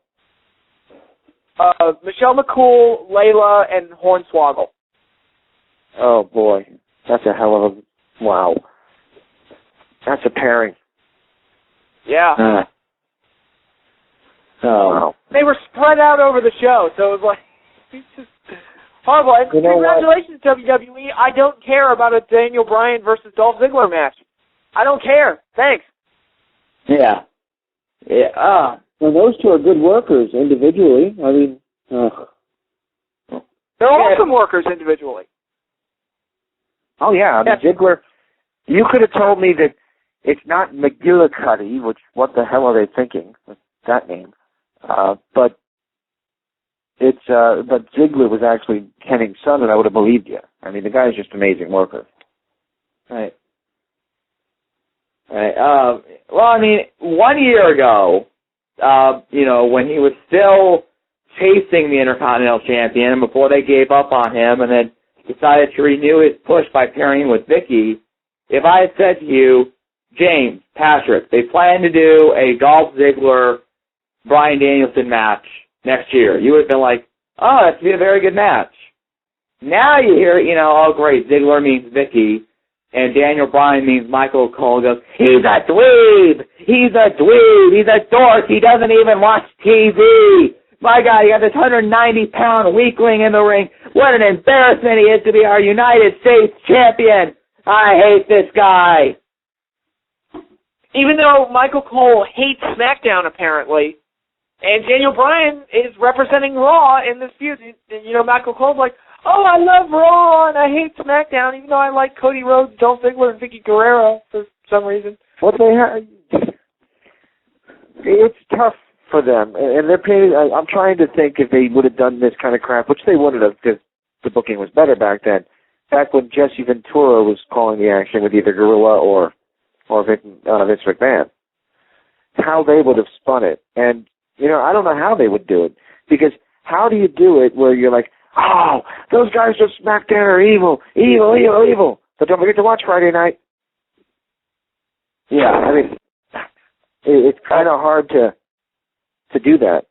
Michelle McCool, Layla, and Hornswoggle. Oh, boy. That's a hell of a... Wow. That's a pairing. Yeah. Wow. They were spread out over the show, so it was like... It's just horrible. And congratulations, WWE. I don't care about a Daniel Bryan versus Dolph Ziggler match. I don't care. Thanks. Yeah. Yeah. Well, those two are good workers individually. I mean, they're awesome workers individually. Oh, yeah. I mean, Ziggler, you could have told me that it's not McGillicuddy, which, what the hell are they thinking with that name? But Ziggler was actually Henning's son, and I would have believed you. I mean, the guy's just an amazing worker. Right. Right. Well, I mean, 1 year ago, when he was still chasing the Intercontinental Champion before they gave up on him and then decided to renew his push by pairing with Vicky, if I had said to you, James, Patrick, they plan to do a Dolph Ziggler, Bryan Danielson match next year, you would have been like, oh, that's be a very good match. Now you hear, oh, great, Ziggler means Vicky, and Daniel Bryan means Michael Cole. Goes, he's a dweeb! He's a dweeb! He's a dork! He doesn't even watch TV! My God, you got this 190-pound weakling in the ring. What an embarrassment he is to be our United States champion! I hate this guy! Even though Michael Cole hates SmackDown, apparently, and Daniel Bryan is representing Raw in this feud, Michael Cole's like, oh, I love Raw, and I hate SmackDown, even though I like Cody Rhodes, Dolph Ziggler, and Vicky Guerrero for some reason. What they have, it's tough for them, and they're paying. I'm trying to think if they would have done this kind of crap, which they wouldn't have, because the booking was better back then. Back when Jesse Ventura was calling the action with either Gorilla or Vince McMahon, how they would have spun it, and I don't know how they would do it, because how do you do it where you're like, oh, those guys from SmackDown are evil, evil, evil, evil. But don't forget to watch Friday night. Yeah, I mean, it's kind of hard to to do that.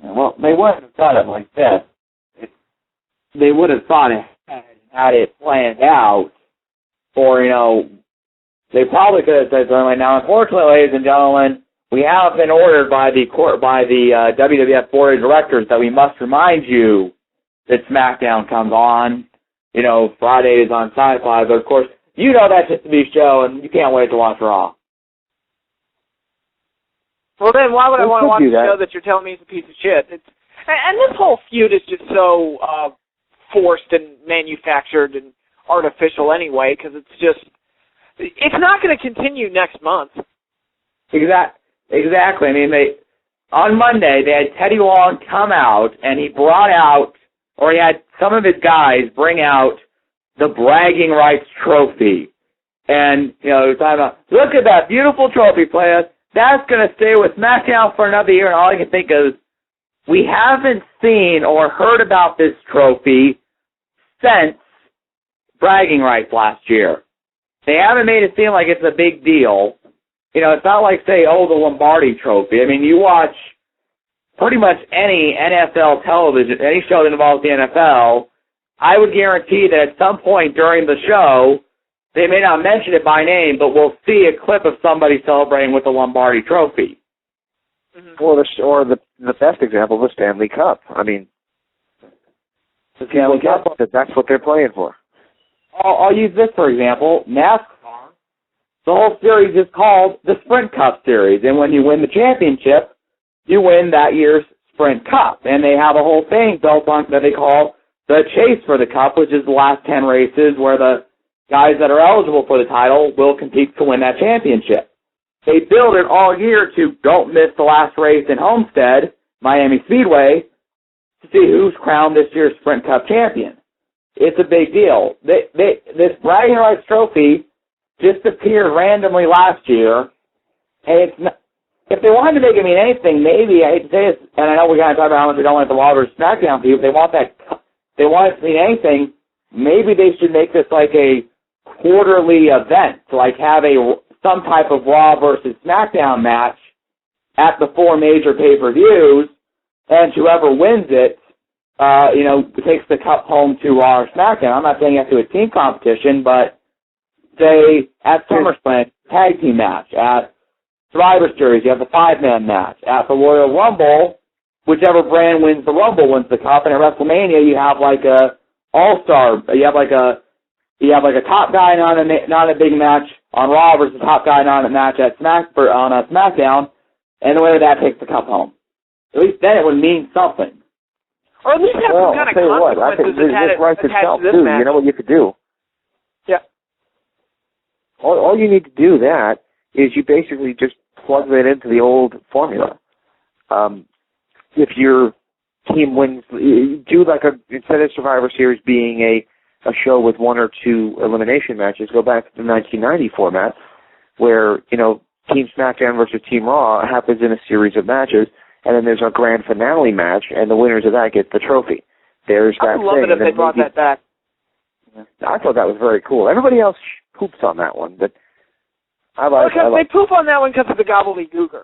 Well, they wouldn't have done it like this. They would have thought it had it planned out, or, they probably could have said something like, now, unfortunately, ladies and gentlemen, we have been ordered by the WWF Board of Directors that we must remind you that SmackDown comes on, Fridays on Sci-Fi, but of course, that's just a big show, and you can't wait to watch Raw. Well, then why would I want to watch a show that you're telling me is a piece of shit? And this whole feud is just so forced and manufactured and artificial anyway, because it's not going to continue next month. Exactly. I mean, on Monday, they had Teddy Long come out, and he had some of his guys bring out the bragging rights trophy. And, he was talking about, look at that beautiful trophy, players. That's going to stay with SmackDown for another year, and all I can think is, we haven't seen or heard about this trophy since bragging rights last year. They haven't made it seem like it's a big deal. It's not like, say, the Lombardi trophy. I mean, you watch pretty much any NFL television, any show that involves the NFL, I would guarantee that at some point during the show, they may not mention it by name, but we'll see a clip of somebody celebrating with the Lombardi trophy. Mm-hmm. Or the best example, the Stanley Cup. I mean, the Stanley Cup, that's what they're playing for. I'll use this for example. NASCAR, the whole series is called the Sprint Cup Series, and when you win the championship, you win that year's Sprint Cup, and they have a whole thing built on that they call the Chase for the Cup, which is the last 10 races where the guys that are eligible for the title will compete to win that championship. They build it all year to don't miss the last race in Homestead, Miami Speedway, to see who's crowned this year's Sprint Cup champion. It's a big deal. This bragging rights trophy just appeared randomly last year, and it's not, if they wanted to make it mean anything, maybe, I hate to say this, and I know we're going to talk about how much we don't want the Raw versus SmackDown people, they want it to mean anything, maybe they should make this like a quarterly event, to like have some type of Raw versus SmackDown match at the 4 major pay-per-views, and whoever wins it, takes the cup home to Raw or SmackDown. I'm not saying you have to do a team competition, but say at SummerSlam, tag team match. At Survivor Series, you have the 5-man match. At the Royal Rumble, whichever brand wins the Rumble wins the cup. And at WrestleMania, you have like a all-star. You have like a top guy not a big match on Raw versus top guy not a match at SmackDown, and the winner of that takes the cup home. At least then it would mean something. Or at least have some kind of consequences attached to this match. You know what you could do? Yeah. All you need to do that is you basically just plug that into the old formula. If your team wins, do like instead of Survivor Series being a show with 1 or 2 elimination matches, go back to the 1990 format where, Team SmackDown versus Team Raw happens in a series of matches, and then there's a grand finale match, and the winners of that get the trophy. There's that thing. I would love it if they brought that back. I thought that was very cool. Everybody else poops on that one, but they poop on that one because of the gobbledygooker.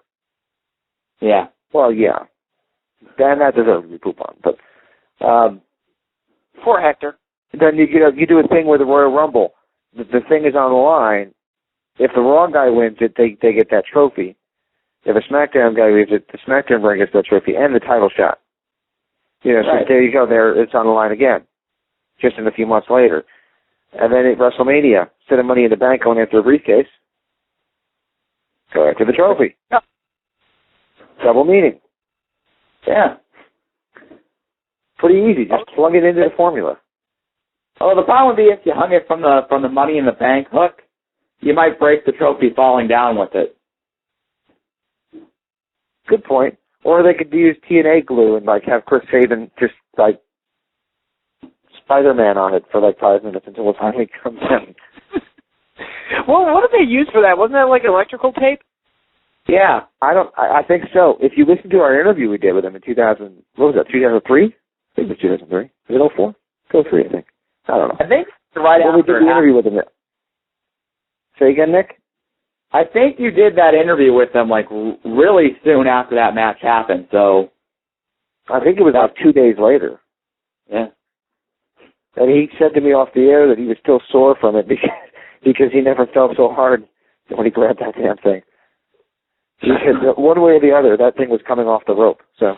Yeah. Well, yeah. And that deserves to be poop on. But poor Hector. Then you do a thing with the Royal Rumble. The thing is on the line. If the Raw guy wins it, they get that trophy. If a SmackDown guy wins it, the SmackDown brand gets that trophy and the title shot. Right. So there you go. There, it's on the line again, just in a few months later. And then at WrestleMania, instead of Money in the Bank going after a briefcase, go after the trophy. Yep. Double meaning. Yeah. Pretty easy. Just plug it into the formula. Oh, the problem would be if you hung it from the Money in the Bank hook, you might break the trophy falling down with it. Good point. Or they could use TNA glue and have Chris Sabin just Spider-Man on it for 5 minutes until it finally comes in. Well, what did they use for that? Wasn't that like electrical tape? Yeah, I think so. If you listen to our interview we did with him in 2000, what was that, 2003? I think it was 2003. Was it 04? 03, I think. I don't know. I think right after we did the interview with him. Say again, Nick? I think you did that interview with them like really soon after that match happened. So I think it was like 2 days later. Yeah. And he said to me off the air that he was still sore from it because he never felt so hard when he grabbed that damn thing. He said one way or the other, that thing was coming off the rope. So.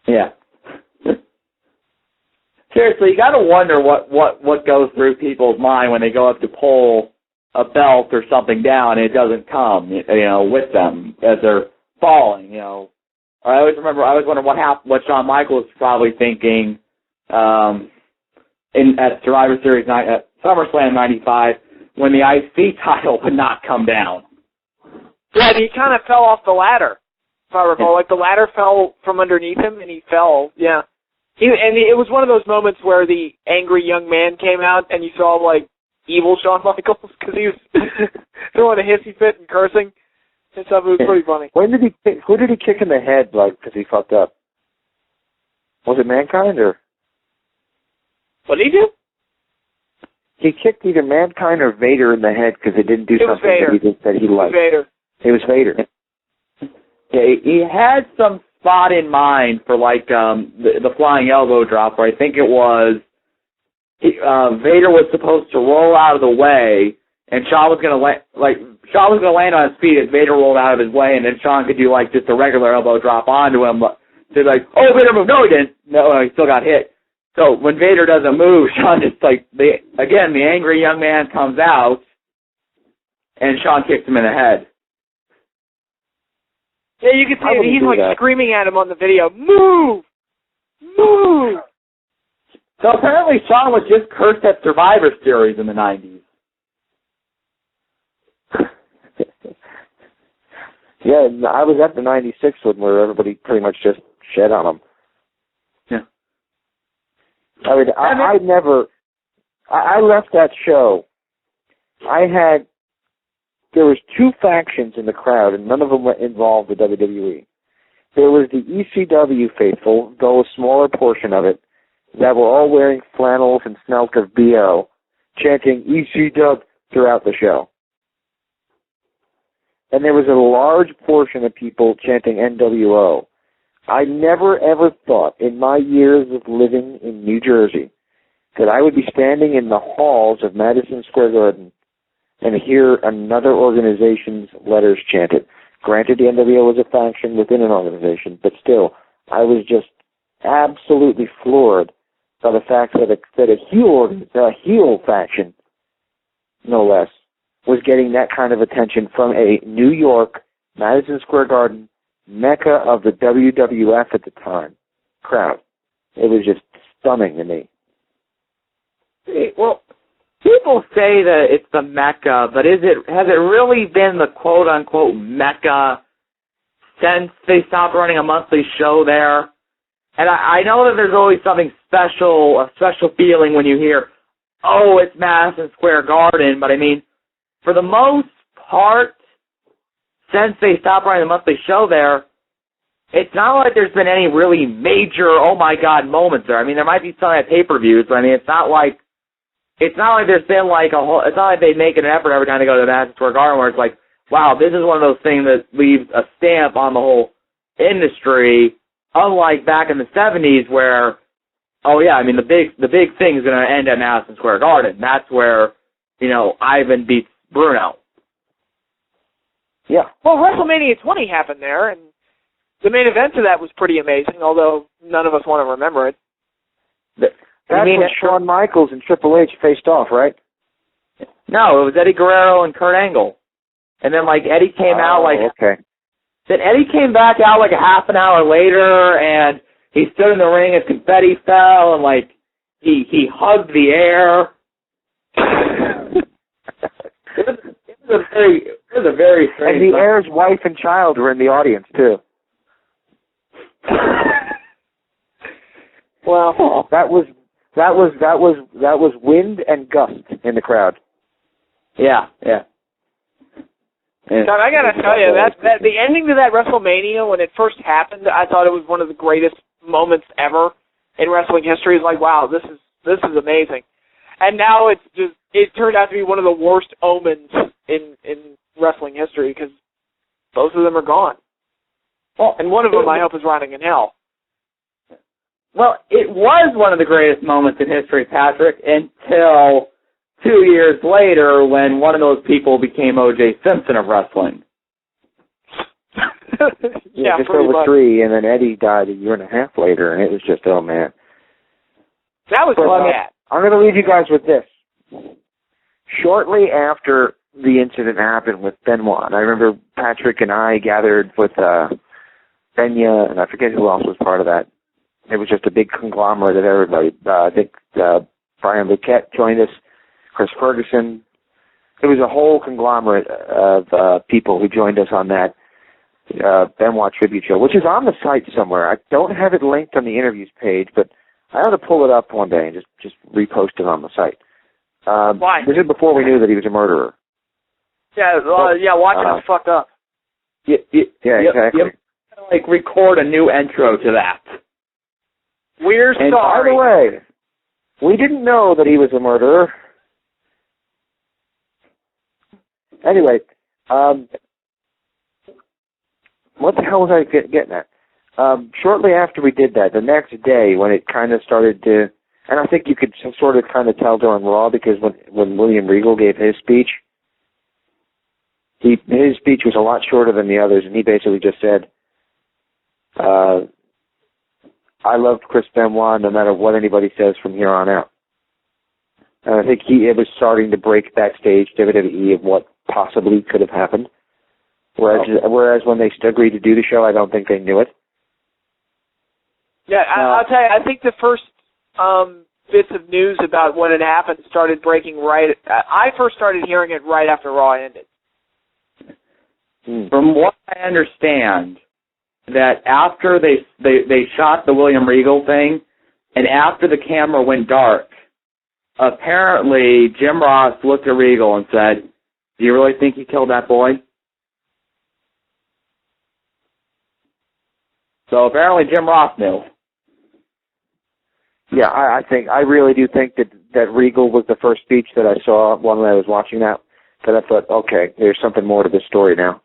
Yeah. Seriously, you got to wonder what goes through people's mind when they go up to pull a belt or something down and it doesn't come, with them as they're falling, I always wonder what Shawn Michaels was probably thinking at Survivor Series at SummerSlam '95 when the IC title would not come down. Yeah, he kind of fell off the ladder, if I recall. Like the ladder fell from underneath him and he fell. Yeah. It was one of those moments where the angry young man came out and you saw, like, evil Shawn Michaels because he was throwing a hissy fit and cursing and stuff. It was pretty funny. Who did he kick in the head, like, because he fucked up? Was it Mankind or? What did he do? He kicked either Mankind or Vader in the head because they didn't do something that he liked. It was Vader. Yeah, he had some spot in mind for like the flying elbow drop where I think it was Vader was supposed to roll out of the way and Shawn was gonna land on his feet as Vader rolled out of his way, and then Shawn could do like just a regular elbow drop onto him to like, oh, Vader moved. No, he didn't. No, he still got hit. So when Vader doesn't move, Shawn just like the angry young man comes out and Shawn kicks him in the head. Yeah, you can see it. He's like screaming at him on the video, move! Move! So apparently Shawn was just cursed at Survivor Series in the 90s. Yeah, I was at the 96 one where everybody pretty much just shed on him. Yeah. I mean, I left that show. There was two factions in the crowd, and none of them involved the WWE. There was the ECW faithful, though a smaller portion of it, that were all wearing flannels and smelt of BO, chanting ECW throughout the show. And there was a large portion of people chanting NWO. I never ever thought in my years of living in New Jersey that I would be standing in the halls of Madison Square Garden and hear another organization's letters chanted. Granted, the NWO was a faction within an organization, but still, I was just absolutely floored by the fact that a heel faction, no less, was getting that kind of attention from a New York, Madison Square Garden, mecca of the WWF at the time crowd. It was just stunning to me. Well, people say that it's the Mecca, but has it really been the quote-unquote Mecca since they stopped running a monthly show there? And I know that there's always something special, a special feeling when you hear, oh, it's Madison Square Garden, but I mean, for the most part, since they stopped running the monthly show there, it's not like there's been any really major, oh my God, moments there. I mean, there might be some at pay-per-views, but I mean, it's not like there's been like it's not like they make an effort every time they go to the Madison Square Garden where it's like, wow, this is one of those things that leaves a stamp on the whole industry, unlike back in the 70s where, oh yeah, I mean, the big thing is going to end at Madison Square Garden. That's where, Ivan beats Bruno. Yeah. Well, WrestleMania 20 happened there, and the main event of that was pretty amazing, although none of us want to remember it. That's when Shawn Michaels and Triple H faced off, right? No, it was Eddie Guerrero and Kurt Angle. And then, Eddie came out, okay. Then Eddie came back out, a half an hour later, and he stood in the ring as confetti fell, and, he hugged the air. It was a very strange And the heir's wife and child were in the audience, too. Well, that was wind and gust in the crowd. Yeah. God, I gotta tell you, that the ending to that WrestleMania when it first happened, I thought it was one of the greatest moments ever in wrestling history. It's like, wow, this is amazing. And now it turned out to be one of the worst omens in wrestling history because both of them are gone. Well, and one of them I hope is rotting in hell. Well, it was one of the greatest moments in history, Patrick, until 2 years later when one of those people became O.J. Simpson of wrestling. Yeah, just pretty over much. 3, and then Eddie died a year and a half later, and it was just, oh, man. That was bad. I'm going to leave you guys with this. Shortly after the incident happened with Benoit, and I remember Patrick and I gathered with Benya, and I forget who else was part of that. It was just a big conglomerate of everybody. I think Brian Luquette joined us, Chris Ferguson. It was a whole conglomerate of people who joined us on that Benoit tribute show, which is on the site somewhere. I don't have it linked on the interviews page, but I ought to pull it up one day and just repost it on the site. Why? This is before we knew that he was a murderer. Yeah, watching us fucked up. Yeah, exactly. Like record a new intro to that. We're And sorry. by the way, we didn't know that he was a murderer. Anyway, what the hell was I getting at? Shortly after we did that, the next day when it kind of started to, and I think you could sort of kind of tell during Raw because when William Regal gave his speech, his speech was a lot shorter than the others, and he basically just said, I loved Chris Benoit no matter what anybody says from here on out. And I think it was starting to break backstage WWE of what possibly could have happened. Whereas when they agreed to do the show, I don't think they knew it. Yeah, I'll tell you, I think the first bits of news about what had happened started breaking I first started hearing it right after Raw ended. From what I understand, that after they shot the William Regal thing, and after the camera went dark, apparently Jim Ross looked at Regal and said, "Do you really think he killed that boy?" So apparently Jim Ross knew. Yeah, I really do think that Regal was the first speech that I saw when I was watching that I thought, okay, there's something more to this story now.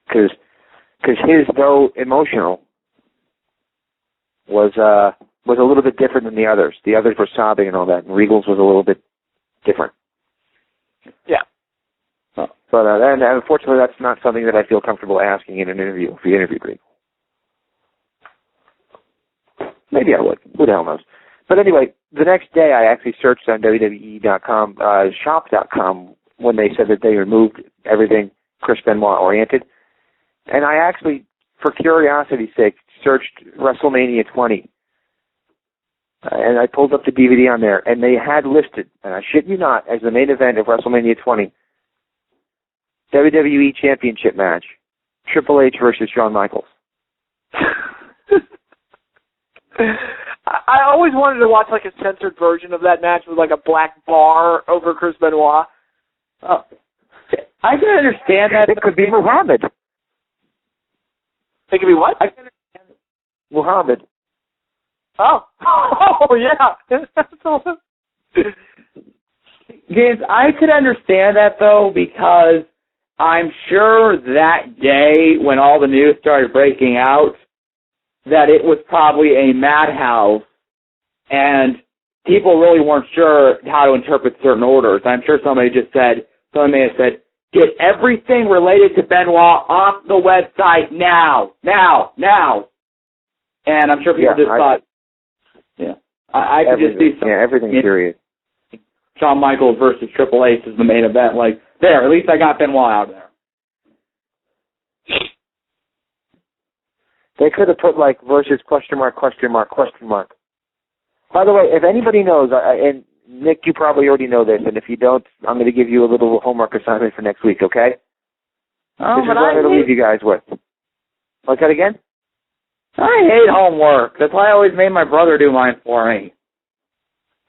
Because his, though emotional, was a little bit different than the others. The others were sobbing and all that, and Regal's was a little bit different. Yeah. But and unfortunately, that's not something that I feel comfortable asking in an interview if you interviewed Regal. Maybe I would. Who the hell knows? But anyway, the next day I actually searched on WWE.com, shop.com, when they said that they removed everything Chris Benoit oriented. And I actually, for curiosity's sake, searched WrestleMania 20. And I pulled up the DVD on there, and they had listed, and I shit you not, as the main event of WrestleMania 20, WWE Championship match, Triple H versus Shawn Michaels. I always wanted to watch like a censored version of that match with like a black bar over Chris Benoit. Oh, I can understand that. It could be Muhammad. It could be what? I can understand. Muhammad. Oh. Oh, yeah. James, I could understand that, though, because I'm sure that day when all the news started breaking out, that it was probably a madhouse, and people really weren't sure how to interpret certain orders. I'm sure somebody may have said, get everything related to Benoit off the website now. And I'm sure people thought, I could just see something. Yeah, everything period. Shawn Michaels versus Triple H is the main event. Like, there, at least I got Benoit out there. They could have put, like, versus question mark. By the way, if anybody knows, and Nick, you probably already know this, and if you don't, I'm going to give you a little homework assignment for next week, okay? This is what I'm going to leave you guys with. What's that again? I hate homework. That's why I always made my brother do mine for me.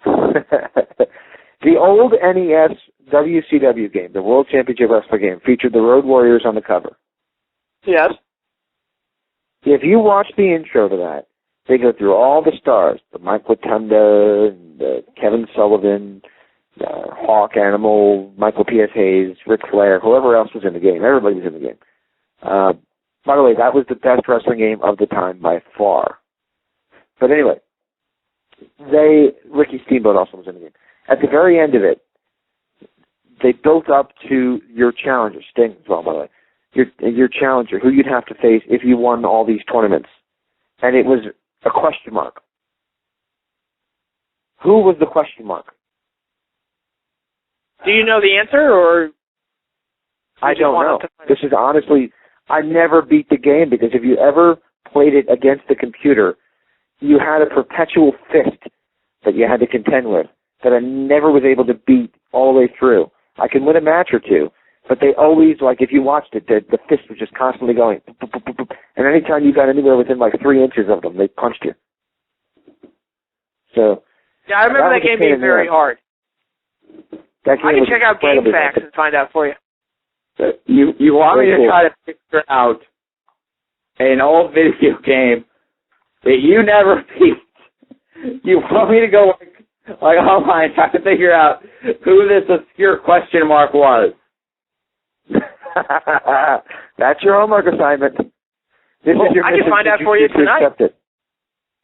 The old NES WCW game, the World Championship Wrestling game, featured the Road Warriors on the cover. Yes. If you watch the intro to that, they go through all the stars, the Mike Rotunda, and Kevin Sullivan, Hawk Animal, Michael P.S. Hayes, Ric Flair, whoever else was in the game. Everybody was in the game. By the way, that was the best wrestling game of the time by far. But anyway, Ricky Steamboat also was in the game. At the very end of it, they built up to your challenger, Sting as well, by the way, your challenger, who you'd have to face if you won all these tournaments. And it was a question mark. Who was the question mark? Do you know the answer, or? I don't know. This is honestly, I never beat the game, because if you ever played it against the computer, you had a perpetual fist that you had to contend with that I never was able to beat all the way through. I can win a match or two, but they always, like if you watched it, the fist was just constantly going, and anytime you got anywhere within like 3 inches of them, they punched you. So yeah, I remember that game being very hard. I can check out Game Facts and find out for you. You want me to try to figure out an old video game that you never beat? You want me to go like online trying to figure out who this obscure question mark was? That's your homework assignment. I can find out for you tonight.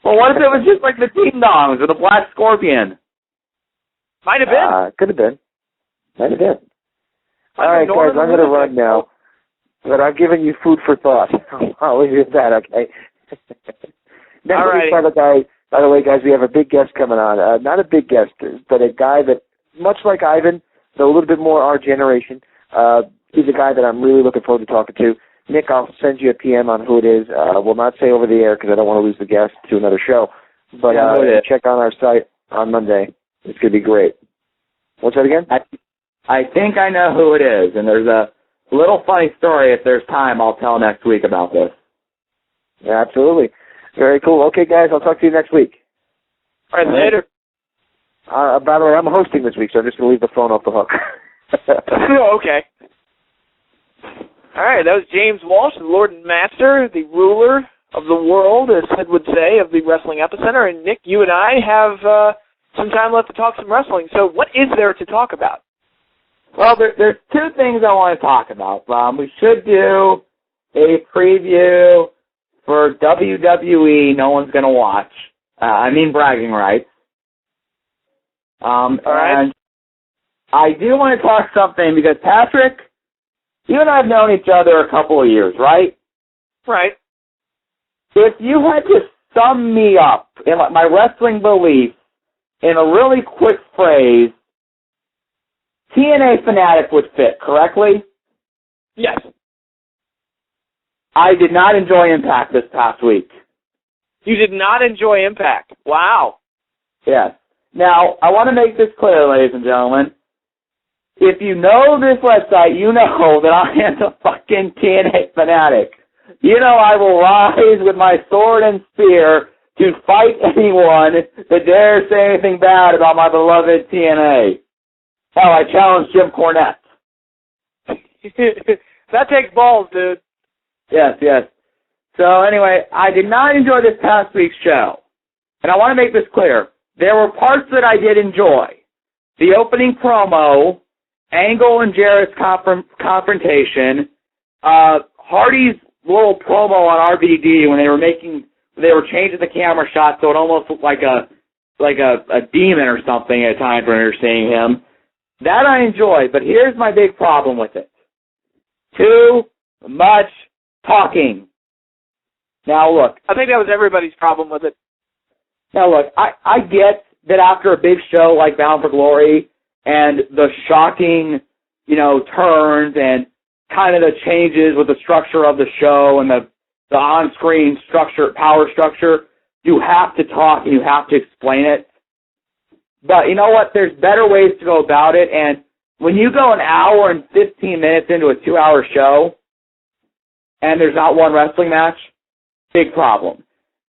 Well, what if it was just like the Ding Dongs or the Black Scorpion? Might have been. Could have been. Might have been. All right, guys, I'm going to run now. But I've given you food for thought. I'll leave you at that, okay? Next week, by the way, guys, we have a big guest coming on. Not a big guest, but a guy that, much like Ivan, so a little bit more our generation, he's a guy that I'm really looking forward to talking to. Nick, I'll send you a PM on who it is. We'll not say over the air because I don't want to lose the guest to another show. But check on our site on Monday. It's going to be great. What's that again? I think I know who it is, and there's a little funny story. If there's time, I'll tell next week about this. Yeah, absolutely. Very cool. Okay, guys, I'll talk to you next week. All right, later. By the way, I'm hosting this week, so I'm just going to leave the phone off the hook. Okay. All right, that was James Walsh, the Lord and Master, the ruler of the world, as Sid would say, of the Wrestling Epicenter. And, Nick, you and I have some time left to talk some wrestling. So what is there to talk about? Well, there's two things I want to talk about. We should do a preview for WWE no one's going to watch. Bragging rights. All right. And I do want to talk something because, Patrick, you and I have known each other a couple of years, right? Right. If you had to sum me up in my wrestling belief in a really quick phrase, TNA fanatic would fit, correctly? Yes. I did not enjoy Impact this past week. You did not enjoy Impact. Wow. Yes. Now, I want to make this clear, ladies and gentlemen. If you know this website, you know that I am the fucking TNA fanatic. You know I will rise with my sword and spear to fight anyone that dares say anything bad about my beloved TNA. Hell, I challenge Jim Cornette. That takes balls, dude. Yes. So anyway, I did not enjoy this past week's show. And I want to make this clear. There were parts that I did enjoy. The opening promo, Angle and Jarrett's confrontation, Hardy's little promo on RVD when they were changing the camera shot so it almost looked like a demon or something at times when you're seeing him. That I enjoyed, but here's my big problem with it. Too much talking. Now look. I think that was everybody's problem with it. Now look, I get that after a big show like Bound for Glory and the shocking, turns and kind of the changes with the structure of the show and the on-screen structure, power structure, you have to talk and you have to explain it. But you know what? There's better ways to go about it. And when you go an hour and 15 minutes into a 2-hour show and there's not one wrestling match, big problem.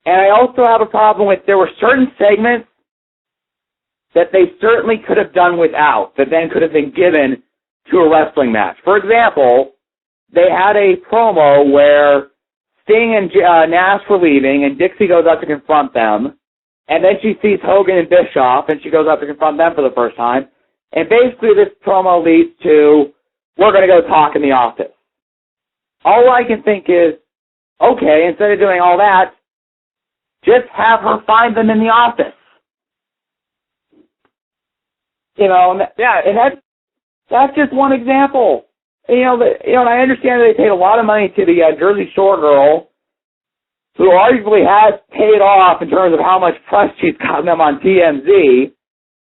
And I also have a problem with there were certain segments that they certainly could have done without, that then could have been given to a wrestling match. For example, they had a promo where Sting and Nash were leaving, and Dixie goes up to confront them, and then she sees Hogan and Bischoff, and she goes up to confront them for the first time, And basically this promo leads to, we're going to go talk in the office. All I can think is, okay, instead of doing all that, just have her find them in the office. And that's just one example. And I understand that they paid a lot of money to the Jersey Shore girl, who arguably has paid off in terms of how much press she's gotten them on TMZ.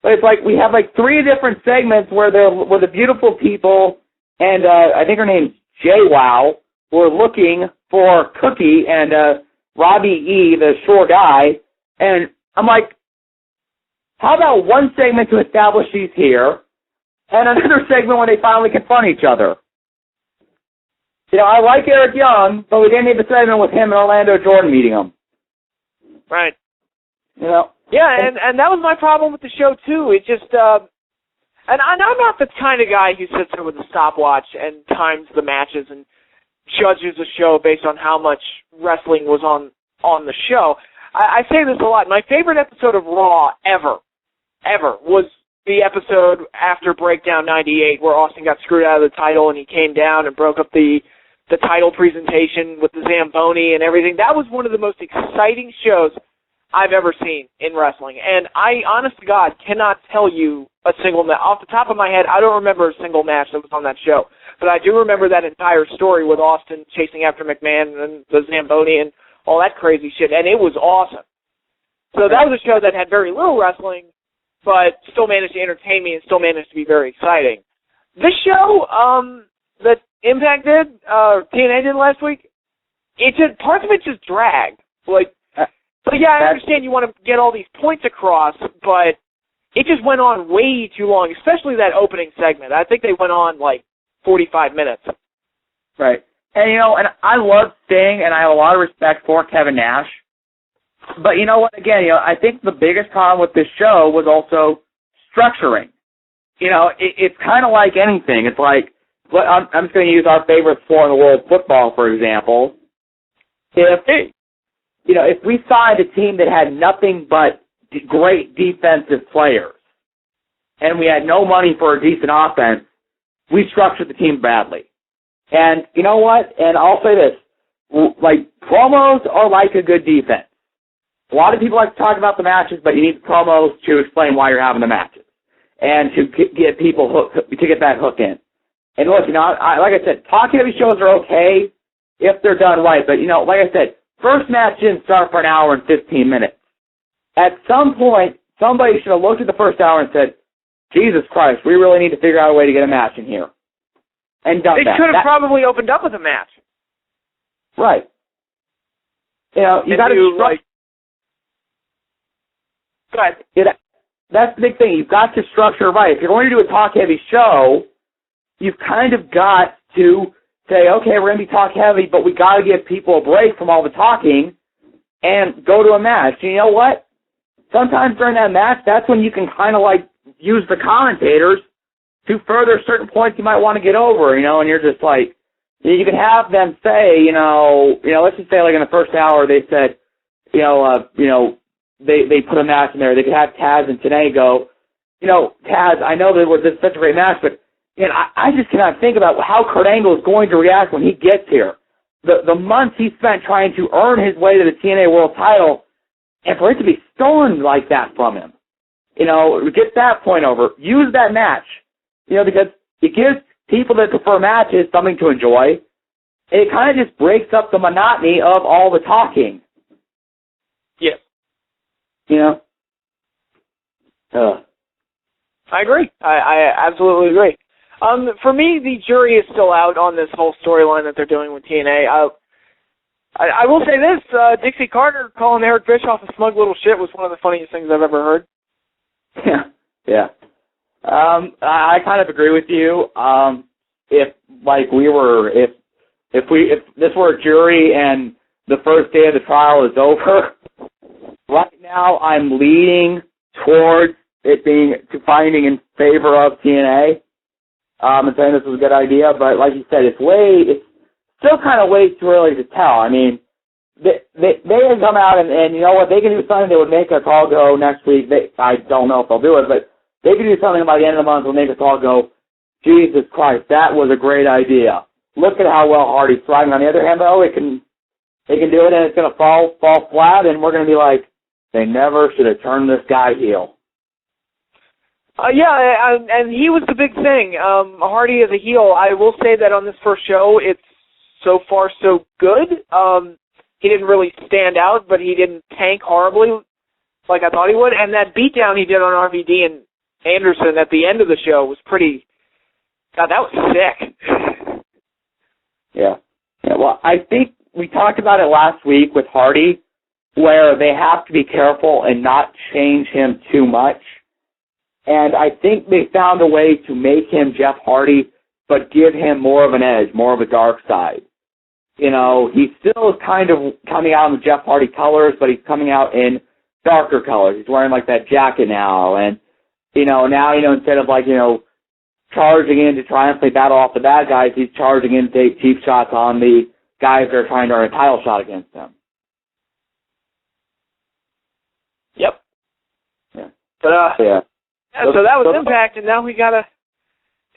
But it's like we have like 3 different segments where the beautiful people, and I think her name's JWoww, who are looking for Cookie and Robbie E., the Shore guy. And I'm like, how about one segment to establish she's here, and another segment when they finally confront each other? I like Eric Young, but we didn't need the segment with him and Orlando Jordan meeting him. Right. Yeah, and that was my problem with the show, too. It just, and I'm not the kind of guy who sits there with a stopwatch and times the matches and judges a show based on how much wrestling was on the show. I say this a lot. My favorite episode of Raw ever, was the episode after Breakdown 98 where Austin got screwed out of the title and he came down and broke up the title presentation with the Zamboni and everything. That was one of the most exciting shows I've ever seen in wrestling. And I, honest to God, cannot tell you a single match. Off the top of my head, I don't remember a single match that was on that show. But I do remember that entire story with Austin chasing after McMahon and the Zamboni and all that crazy shit. And it was awesome. So that was a show that had very little wrestling, but still managed to entertain me and still managed to be very exciting. This show that Impact did, TNA did last week, parts of it just dragged. But yeah, I understand you want to get all these points across, but it just went on way too long, especially that opening segment. I think they went on 45 minutes. Right. And, and I love Sting, and I have a lot of respect for Kevin Nash. But you know what, again, I think the biggest problem with this show was also structuring. It's kind of like anything. It's like, I'm just going to use our favorite sport in the world, football, for example. If we signed a team that had nothing but great defensive players, and we had no money for a decent offense, we structured the team badly. And you know what? And I'll say this, promos are like a good defense. A lot of people like to talk about the matches, but you need promos to explain why you're having the matches and to get people to get that hook in. And look, like I said, talk-heavy shows are okay if they're done right. But, like I said, first match didn't start for an hour and 15 minutes. At some point, somebody should have looked at the first hour and said, Jesus Christ, we really need to figure out a way to get a match in here. And done that. They could have probably opened up with a match. Right. You got to Go ahead. That's the big thing. You've got to structure right. If you're going to do a talk-heavy show, you've kind of got to say, okay, we're going to be talk-heavy, but we got to give people a break from all the talking and go to a match. And you know what? Sometimes during that match, that's when you can kind of use the commentators to further certain points you might want to get over, and you're just like, you can have them say, let's just say in the first hour they said, they put a match in there. They could have Taz and Tenay go, Taz, I know that this is such a great match, but I just cannot think about how Kurt Angle is going to react when he gets here. The months he spent trying to earn his way to the TNA World title, and for it to be stolen like that from him, get that point over. Use that match, because it gives people that prefer matches something to enjoy. It kind of just breaks up the monotony of all the talking. Yes. I agree. I absolutely agree. For me, the jury is still out on this whole storyline that they're doing with TNA. I will say this, Dixie Carter calling Eric Bischoff a smug little shit was one of the funniest things I've ever heard. Yeah. I kind of agree with you. If this were a jury and the first day of the trial is over, right now I'm leaning towards it being finding in favor of TNA. And saying this was a good idea, but like you said, it's still kind of way too early to tell. I mean, they have come out and you know what, they can do something that would make us all go next week. I don't know if they'll do it, but they could do something by the end of the month will make us all go, Jesus Christ, that was a great idea. Look at how well Hardy's thriving. On the other hand, though, they can do it and it's going to fall flat, and we're going to be like, they never should have turned this guy heel. Yeah, and he was the big thing. Hardy as a heel, I will say that on this first show, it's so far so good. He didn't really stand out, but he didn't tank horribly like I thought he would. And that beatdown he did on RVD and Anderson at the end of the show was pretty... God, that was sick. Yeah. Well, I think we talked about it last week with Hardy, where they have to be careful and not change him too much. And I think they found a way to make him Jeff Hardy, but give him more of an edge, more of a dark side. You know, he still is kind of coming out in the Jeff Hardy colors, but he's coming out in darker colors. He's wearing like that jacket now. And, now, instead of charging in to triumphantly battle off the bad guys, he's charging in to take cheap shots on the guys that are trying to earn a title shot against him. Yep. Yeah. But, yeah. Yeah, so that was Impact, and now we gotta...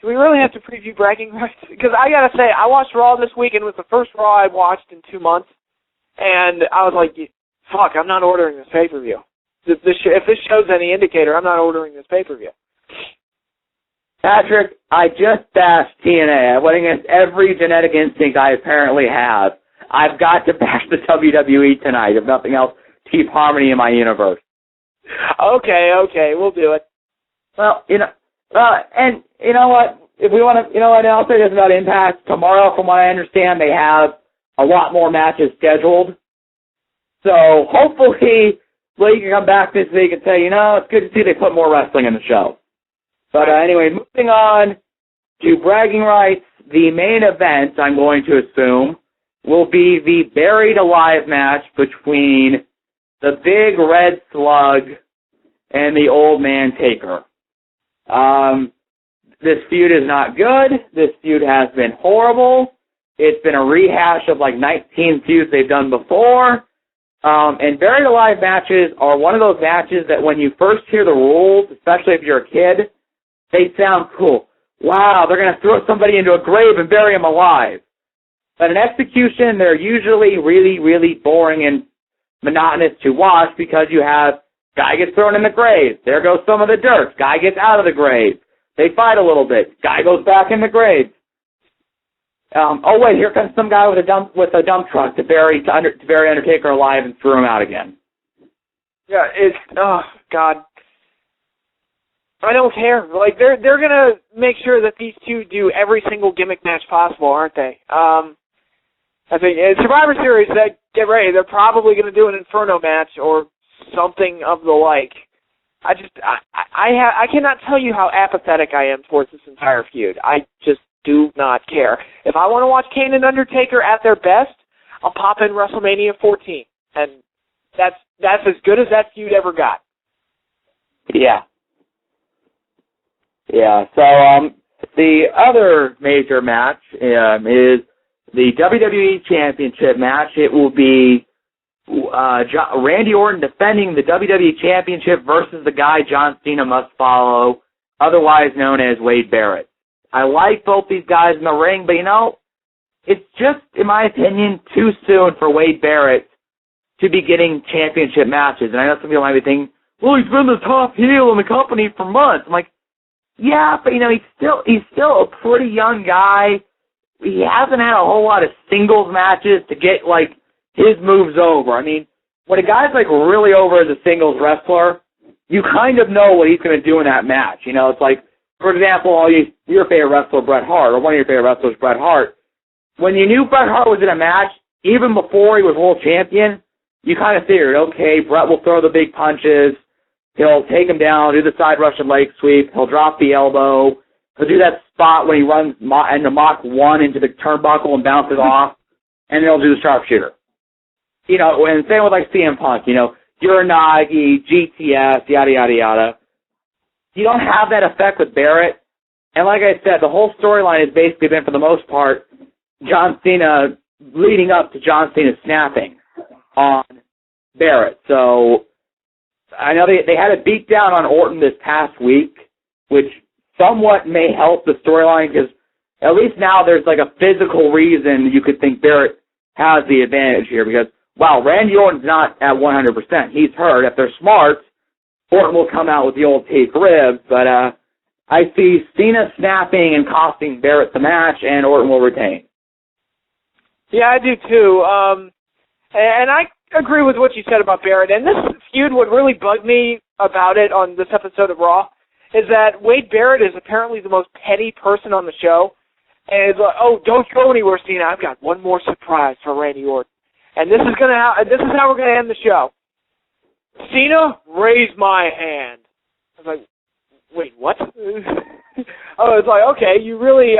Do we really have to preview bragging rights? Because I gotta say, I watched Raw this week, and it was the first Raw I watched in 2 months, and I was like, fuck, I'm not ordering this pay-per-view. If this show's any indicator, I'm not ordering this pay-per-view. Patrick, I just bashed TNA. I went against every genetic instinct I apparently have. I've got to bash the WWE tonight, if nothing else, to keep harmony in my universe. Okay, we'll do it. Well, and you know what? If we want to, I'll say this about Impact. Tomorrow, from what I understand, they have a lot more matches scheduled. So hopefully, we can come back this week and say, it's good to see they put more wrestling in the show. But anyway, moving on to bragging rights, the main event, I'm going to assume, will be the Buried Alive match between the Big Red Slug and the Old Man Taker. This feud is not good. This feud has been horrible. It's been a rehash of 19 feuds they've done before. And Buried Alive matches are one of those matches that when you first hear the rules, especially if you're a kid, they sound cool. Wow, they're going to throw somebody into a grave and bury him alive. But in execution, they're usually really, really boring and monotonous to watch because you have guy gets thrown in the grave. There goes some of the dirt. Guy gets out of the grave. They fight a little bit. Guy goes back in the grave. Wait, here comes some guy with a dump truck to bury Undertaker alive and throw him out again. Yeah, oh God, I don't care. They're gonna make sure that these two do every single gimmick match possible, aren't they? I think in Survivor Series, get ready. They're probably gonna do an Inferno match or something of the like. I cannot tell you how apathetic I am towards this entire feud. I just do not care. If I want to watch Kane and Undertaker at their best, I'll pop in WrestleMania 14, and that's as good as that feud ever got. Yeah. Yeah. So the other major match is the WWE Championship match. It will be Randy Orton defending the WWE Championship versus the guy John Cena must follow, otherwise known as Wade Barrett. I like both these guys in the ring, but it's just, in my opinion, too soon for Wade Barrett to be getting championship matches. And I know some people might be thinking, well, he's been the top heel in the company for months. I'm like, yeah, but he's still a pretty young guy. He hasn't had a whole lot of singles matches to get his moves over. I mean, when a guy's really over as a singles wrestler, you kind of know what he's going to do in that match. It's like, for example, your favorite wrestler, Bret Hart, or one of your favorite wrestlers, Bret Hart. When you knew Bret Hart was in a match, even before he was world champion, you kind of figured, okay, Bret will throw the big punches, he'll take him down, do the side Russian leg sweep, he'll drop the elbow, he'll do that spot when he runs into Mach 1 into the turnbuckle and bounces off, and then he'll do the sharpshooter. And same with CM Punk, Uranagi, GTS, yada, yada, yada. You don't have that effect with Barrett. And like I said, the whole storyline has basically been, for the most part, John Cena leading up to John Cena snapping on Barrett. So I know they had a beat down on Orton this past week, which somewhat may help the storyline because at least now there's like a physical reason you could think Barrett has the advantage here because, wow, Randy Orton's not at 100%. He's hurt. If they're smart, Orton will come out with the old taped ribs, but I see Cena snapping and costing Barrett the match, and Orton will retain. Yeah, I do too. And I agree with what you said about Barrett. And this feud, what really bugged me about it on this episode of Raw is that Wade Barrett is apparently the most petty person on the show. And it's like, oh, don't go anywhere, Cena. I've got one more surprise for Randy Orton. And this is how we're gonna end the show. Cena, raise my hand. I was like, wait, what? Oh, it's like, okay, you really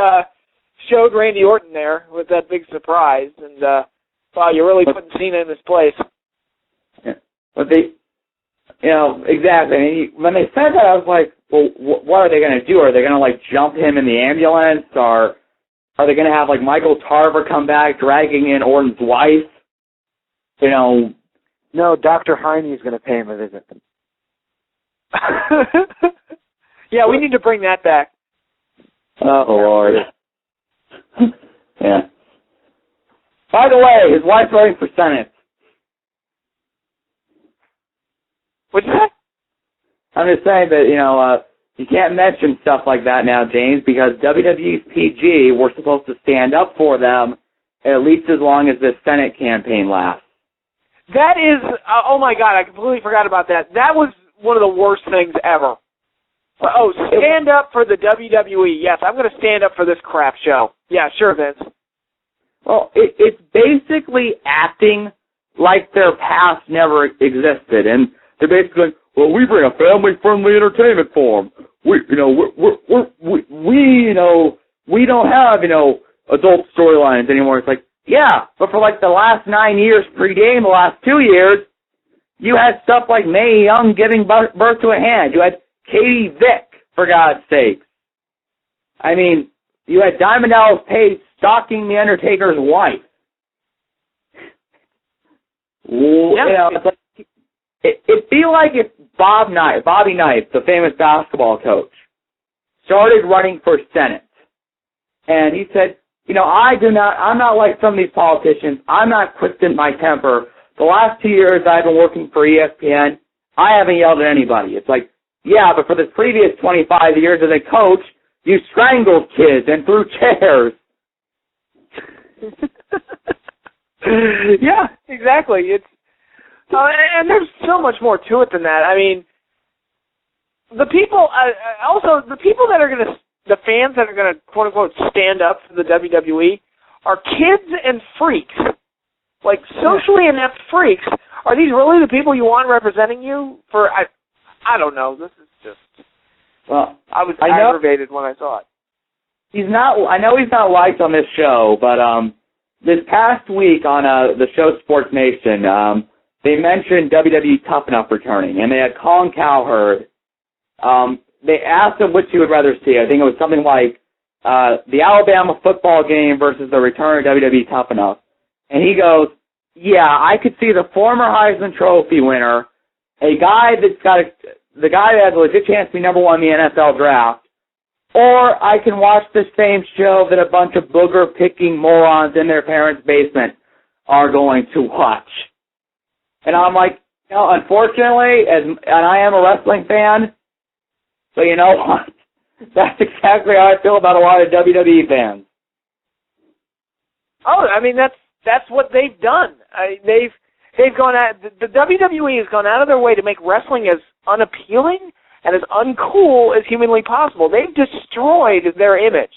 showed Randy Orton there with that big surprise, and wow, you're really putting Cena in his place. Yeah. But they, exactly. I mean, when they said that, I was like, well, what are they going to do? Are they going to, like, jump him in the ambulance? Or are they going to have, like, Michael Tarver come back dragging in Orton's wife? No, Dr. Heine is going to pay him a visit. Yeah, we need to bring that back. Oh, Lord. Yeah. By the way, his wife's running for Senate. What's that? I'm just saying that, you can't mention stuff like that now, James, because WWE's PG, we're supposed to stand up for them at least as long as this Senate campaign lasts. That is, oh my God, I completely forgot about that. That was one of the worst things ever. Oh, stand up for the WWE. Yes, I'm going to stand up for this crap show. Yeah, sure, Vince. Well, it's basically acting like their past never existed, and they're basically going, well, we bring a family-friendly entertainment for them. We don't have, adult storylines anymore. It's like, yeah, but for like the last 9 years pre-game, the last 2 years, you had stuff like Mae Young giving birth to a hand. You had Katie Vick, for God's sakes. I mean, you had Diamond Dallas Page stalking The Undertaker's wife. Yeah. It's like, it'd be like if Bobby Knight, the famous basketball coach, started running for Senate. And he said, I'm not like some of these politicians. I'm not quick in my temper. The last 2 years I've been working for ESPN, I haven't yelled at anybody. It's like, yeah, but for the previous 25 years as a coach, you strangled kids and threw chairs. Yeah, exactly. It's and there's so much more to it than that. I mean, the people that are the fans that are going to quote unquote stand up for the WWE are kids and freaks, like socially inept freaks. Are these really the people you want representing you? I don't know. This is just. Well, I was aggravated when I saw it. I know he's not liked on this show, but this past week on the show Sports Nation, they mentioned WWE Tough Enough returning, and they had Colin Cowherd. They asked him which he would rather see. I think it was something like the Alabama football game versus the return of WWE Tough Enough. And he goes, yeah, I could see the former Heisman Trophy winner, a guy the guy that has a legit chance to be number one in the NFL draft, or I can watch the same show that a bunch of booger-picking morons in their parents' basement are going to watch. And I'm like, unfortunately, and I am a wrestling fan, so you know what? That's exactly how I feel about a lot of WWE fans. Oh, I mean, that's what they've done. They've gone out. The WWE has gone out of their way to make wrestling as unappealing and as uncool as humanly possible. They've destroyed their image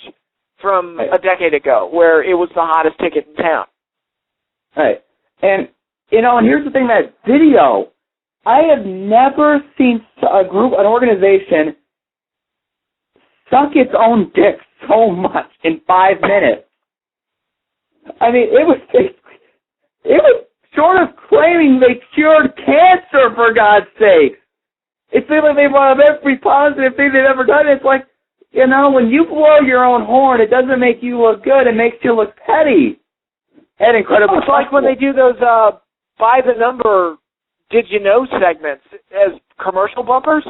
from a decade ago, where it was the hottest ticket in town. Right, and and here's the thing: that video, I have never seen an organization suck its own dick so much in 5 minutes. I mean, it was short of claiming they cured cancer, for God's sake. It seems like they brought up every positive thing they've ever done. It's like, when you blow your own horn, it doesn't make you look good. It makes you look petty and incredibly. It's like when they do those by the number did you know segments as commercial bumpers.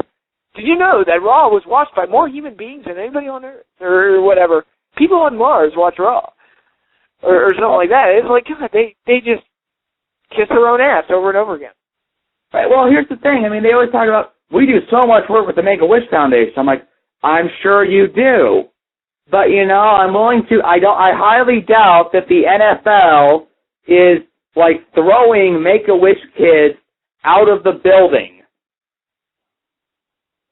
Did you know that Raw was watched by more human beings than anybody on Earth? Or whatever. People on Mars watch Raw. Or something like that. It's like, God, they just kiss their own ass over and over again. Right, well, here's the thing. I mean, they always talk about, we do so much work with the Make-A-Wish Foundation. I'm like, I'm sure you do. But, you know, I'm willing to, I highly doubt that the NFL is, like, throwing Make-A-Wish kids out of the building.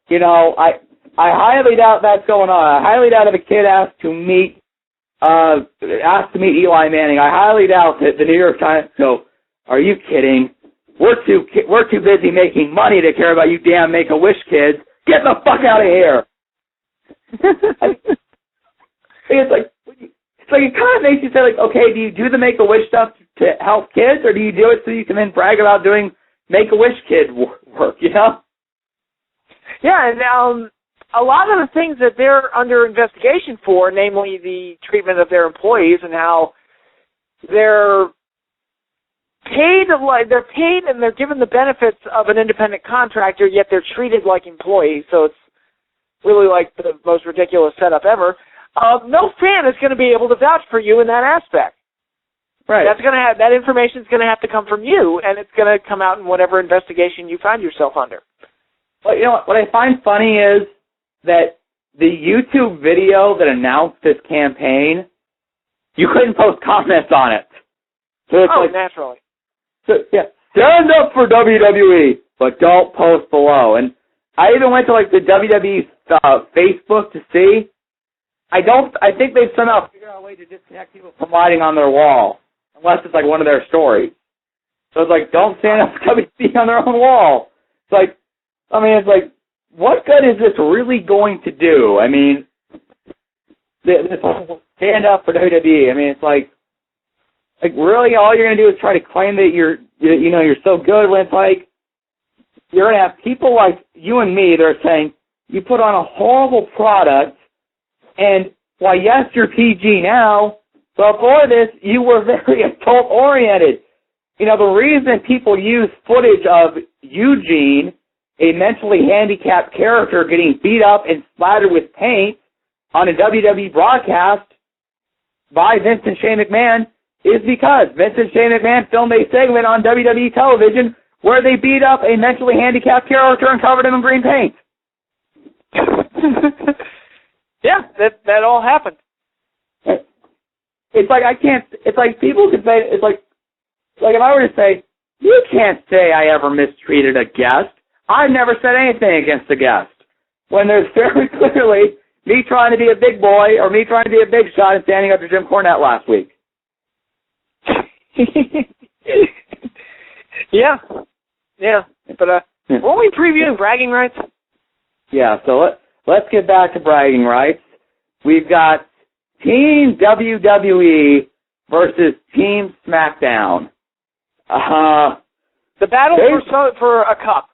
You know, I highly doubt that's going on. I highly doubt if a kid asked to meet Eli Manning. I highly doubt that the New York Times go, are you kidding? We're too busy making money to care about you damn Make-A-Wish kids. Get the fuck out of here. It's like it kind of makes you say, like, okay, do you do the Make-A-Wish stuff to help kids, or do you do it so you can then brag about doing Make-A-Wish kid work, you know? Yeah, and a lot of the things that they're under investigation for, namely the treatment of their employees and how they're paid and they're given the benefits of an independent contractor, yet they're treated like employees. So it's really like the most ridiculous setup ever. No fan is going to be able to vouch for you in that aspect. Right. That information is going to have to come from you, and it's going to come out in whatever investigation you find yourself under. Well, you know what I find funny is that the YouTube video that announced this campaign, you couldn't post comments on it. So it's naturally. So, yeah, stand up for WWE, but don't post below. And I even went to, like, the WWE Facebook to see. I think they've somehow figured out a way to disconnect people from writing on their wall, unless it's, like, one of their stories. So it's like, don't stand up for WWE on their own wall. It's like, what good is this really going to do? I mean, this whole stand up for WWE. I mean, it's like really all you're going to do is try to claim that you're so good when it's like, you're going to have people like you and me that are saying, you put on a horrible product, and why, yes, you're PG now, but before this, you were very adult-oriented. You know, the reason people use footage of Eugene, a mentally handicapped character, getting beat up and splattered with paint on a WWE broadcast by Vince and Shane McMahon, is because Vince and Shane McMahon filmed a segment on WWE television where they beat up a mentally handicapped character and covered him in green paint. Yeah, that all happened. It's like it's like people could say, it's like if I were to say, you can't say I ever mistreated a guest. I never said anything against a guest. When there's very clearly me trying to be a big boy or me trying to be a big shot and standing up to Jim Cornette last week. Yeah. But weren't we previewing bragging rights? Yeah, so let's get back to bragging rights. We've got Team WWE versus Team SmackDown. The battle for a cup.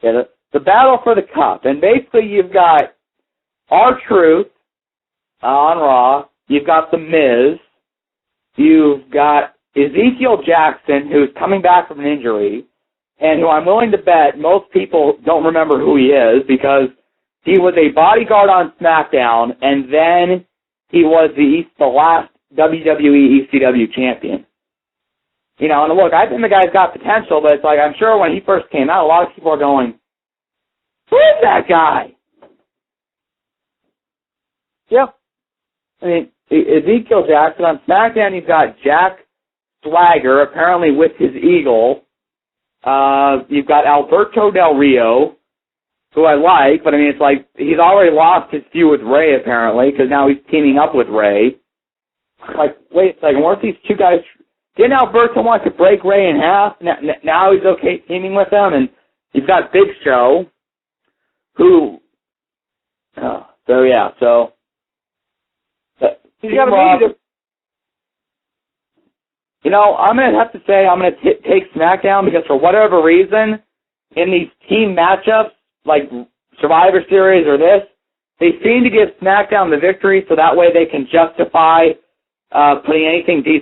Yeah, the battle for the cup. And basically you've got R-Truth on Raw. You've got The Miz. You've got Ezekiel Jackson, who's coming back from an injury, and who I'm willing to bet most people don't remember who he is because he was a bodyguard on SmackDown, and then he was the last WWE ECW champion. You know, and look, I think the guy's got potential, but it's like, I'm sure when he first came out, a lot of people are going, who is that guy? Yeah. I mean, Ezekiel Jackson on SmackDown, you've got Jack Swagger, apparently with his eagle. You've got Alberto Del Rio, who I like, but I mean, it's like, he's already lost his feud with Ray, apparently, because now he's teaming up with Ray. Like, wait a second, weren't these two guys, didn't Alberto want to break Ray in half? Now he's okay teaming with them, and you've got Big Show, who, he's got a meeting. You know, I'm going to have to say I'm going to take SmackDown because for whatever reason, in these team matchups, like Survivor Series or this, they seem to give SmackDown the victory so that way they can justify putting anything they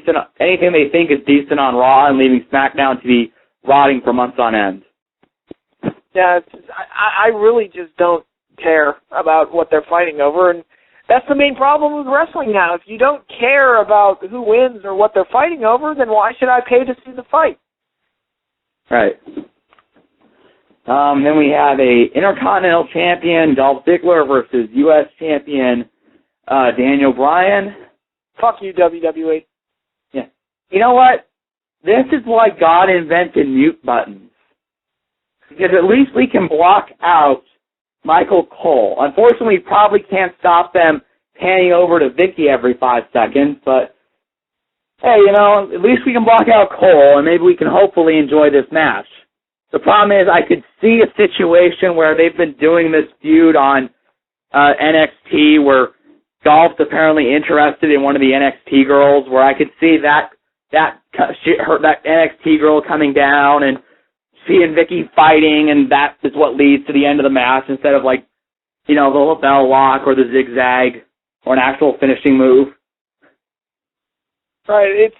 think is decent on Raw and leaving SmackDown to be rotting for months on end. Yeah, I really just don't care about what they're fighting over, and that's the main problem with wrestling now. If you don't care about who wins or what they're fighting over, then why should I pay to see the fight? Right. Then we have a Intercontinental Champion, Dolph Ziggler, versus U.S. Champion Daniel Bryan. Fuck you, WWE. Yeah. You know what? This is why God invented mute buttons. Because at least we can block out Michael Cole. Unfortunately, we probably can't stop them panning over to Vicky every 5 seconds, but hey, you know, at least we can block out Cole, and maybe we can hopefully enjoy this match. The problem is I could see a situation where they've been doing this feud on NXT where Dolph's apparently interested in one of the NXT girls, where I could see that NXT girl coming down and she and Vicky fighting, and that is what leads to the end of the match instead of, like, you know, the lapel lock or the zigzag or an actual finishing move. Right.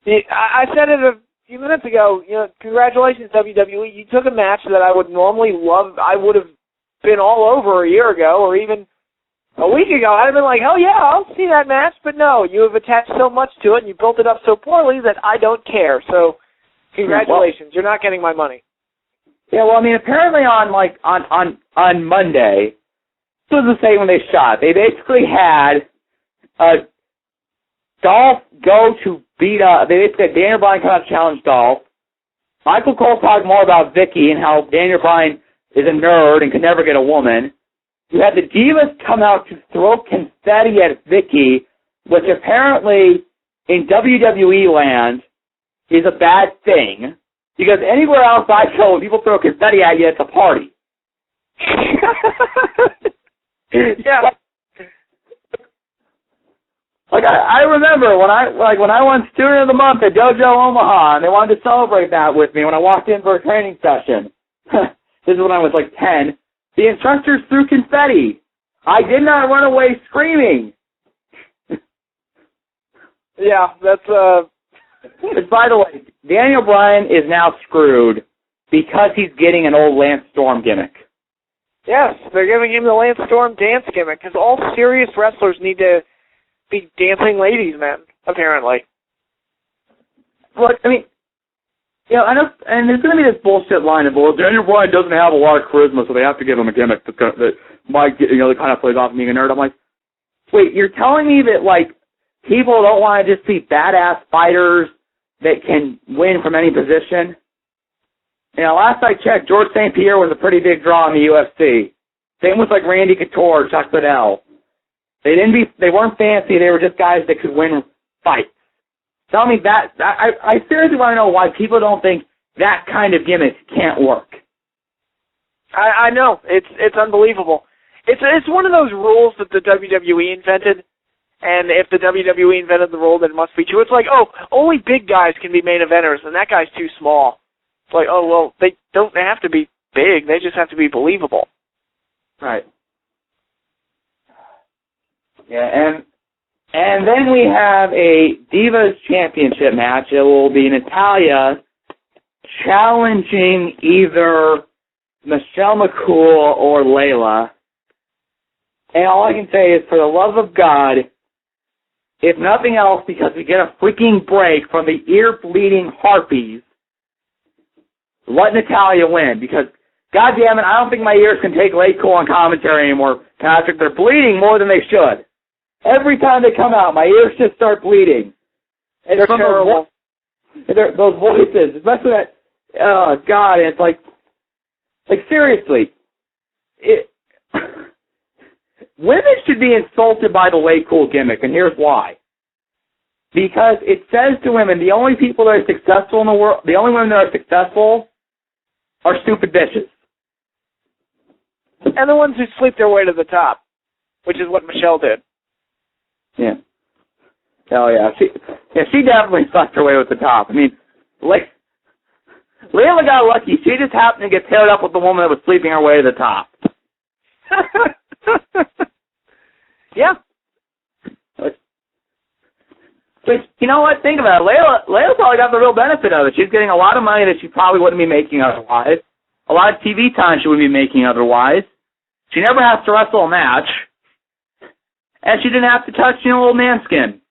I said it a few minutes ago. You know, congratulations, WWE. You took a match that I would normally love. I would have been all over a year ago or even a week ago. I'd have been like, hell yeah, I'll see that match. But no, you have attached so much to it and you built it up so poorly that I don't care. So congratulations. You're not getting my money. Yeah, well, I mean, apparently on Monday, this was the same when they shot. They basically had Dolph go to beat up. They basically had Daniel Bryan come out to challenge Dolph. Michael Cole talked more about Vicky and how Daniel Bryan is a nerd and can never get a woman. You had the Divas come out to throw confetti at Vicky, which apparently in WWE land is a bad thing, because anywhere else I go, when people throw confetti at you, it's a party. Yeah. Like I remember when I won Student of the Month at Dojo Omaha, and they wanted to celebrate that with me when I walked in for a training session. This is when I was like 10. The instructors threw confetti. I did not run away screaming. Yeah, that's By the way, Daniel Bryan is now screwed because he's getting an old Lance Storm gimmick. Yes, they're giving him the Lance Storm dance gimmick because all serious wrestlers need to be dancing ladies, man, apparently. Look, I mean, you know, I know, and there's going to be this bullshit line of, well, Daniel Bryan doesn't have a lot of charisma, so they have to give him a gimmick that might, you know, that kind of plays off being a nerd. I'm like, wait, you're telling me that, like, people don't want to just see badass fighters that can win from any position? You know, last I checked, George St. Pierre was a pretty big draw in the UFC. Same with, like, Randy Couture, Chuck Liddell. They weren't fancy, they were just guys that could win fights. Tell me that, I seriously want to know why people don't think that kind of gimmick can't work. I know, it's unbelievable. It's one of those rules that the WWE invented, and if the WWE invented the rule, then it must be true. It's like, oh, only big guys can be main eventers, and that guy's too small. It's like, oh, well, they don't have to be big, they just have to be believable. Right. Yeah, and then we have a Divas Championship match. It will be Natalya challenging either Michelle McCool or Layla. And all I can say is, for the love of God, if nothing else, because we get a freaking break from the ear-bleeding harpies, let Natalya win. Because, goddammit, I don't think my ears can take Late Cool on commentary anymore, Patrick. They're bleeding more than they should. Every time they come out, my ears just start bleeding. And they're terrible. Those voices, especially that, oh, God, it's like seriously, women should be insulted by the Late Cool gimmick, and here's why. Because it says to women, the only people that are successful in the world, the only women that are successful are stupid bitches. And the ones who sleep their way to the top, which is what Michelle did. Yeah. Oh, yeah. She definitely sucked her way with the top. I mean, Layla got lucky. She just happened to get paired up with the woman that was sleeping her way to the top. Yeah. But you know what? Think about it. Layla probably got the real benefit of it. She's getting a lot of money that she probably wouldn't be making otherwise. a lot of TV time she would be making otherwise. She never has to wrestle a match. And she didn't have to touch a little man skin.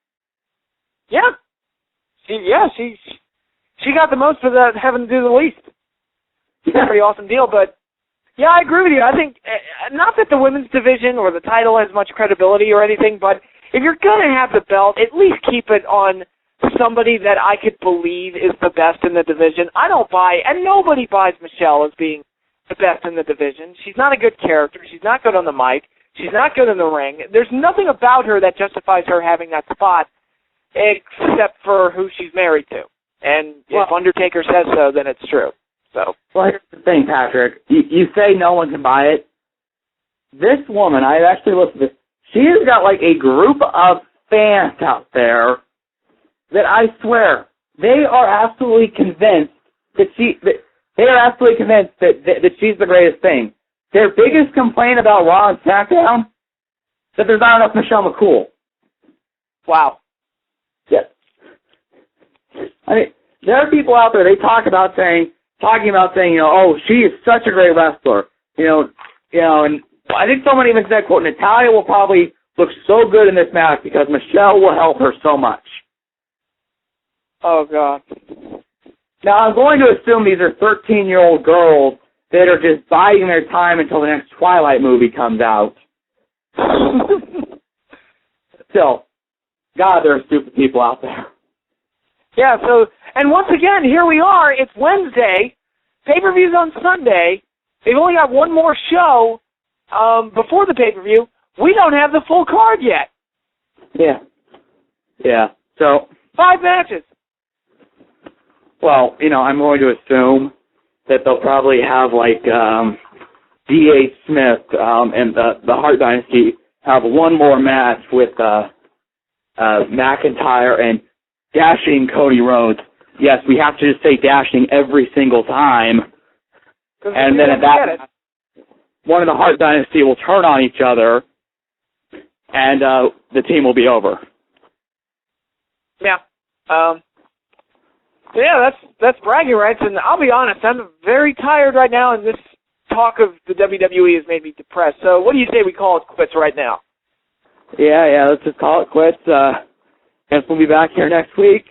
Yeah. She got the most without having to do the least. It's a pretty awesome deal, but yeah, I agree with you. I think, not that the women's division or the title has much credibility or anything, but if you're going to have the belt, at least keep it on somebody that I could believe is the best in the division. I don't buy, and nobody buys Michelle as being the best in the division. She's not a good character. She's not good on the mic. She's not good in the ring. There's nothing about her that justifies her having that spot except for who she's married to. And if Undertaker says so, then it's true. So. Well, here's the thing, Patrick. You say no one can buy it. This woman, I actually looked at this, she has got like a group of fans out there that I swear, they are absolutely convinced that she's the greatest thing. Their biggest complaint about Raw and SmackDown that there's not enough Michelle McCool. Wow. Yeah. I mean, there are people out there, they talking about saying, oh, she is such a great wrestler. And I think someone even said, quote, Natalya will probably look so good in this match because Michelle will help her so much. Oh, God. Now, I'm going to assume these are 13-year-old girls that are just biding their time until the next Twilight movie comes out. Still, God, there are stupid people out there. Yeah, so, and once again, here we are. It's Wednesday. Pay-per-view's on Sunday. They've only got one more show before the pay-per-view. We don't have the full card yet. Yeah. So 5 matches. Well, I'm going to assume that they'll probably have, like, D.A. Smith and the Hart Dynasty have one more match with McIntyre and Dashing Cody Rhodes. Yes, we have to just say Dashing every single time. And then at that, one of the Hart Dynasty will turn on each other, and the team will be over. Yeah. Yeah, that's bragging rights, and I'll be honest, I'm very tired right now, and this talk of the WWE has made me depressed. So what do you say we call it quits right now? Yeah, let's just call it quits. Guess we'll be back here next week.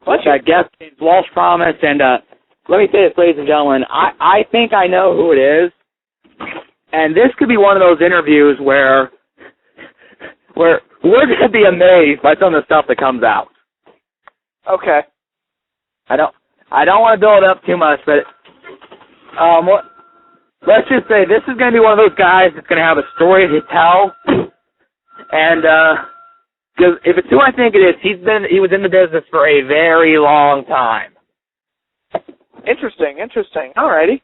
That guest James Walsh promised, and let me say this, ladies and gentlemen, I think I know who it is, and this could be one of those interviews where we're going to be amazed by some of the stuff that comes out. Okay. I don't want to build it up too much, but let's just say this is going to be one of those guys that's going to have a story to tell, and because if it's who I think it is, he was in the business for a very long time. Interesting. Alrighty.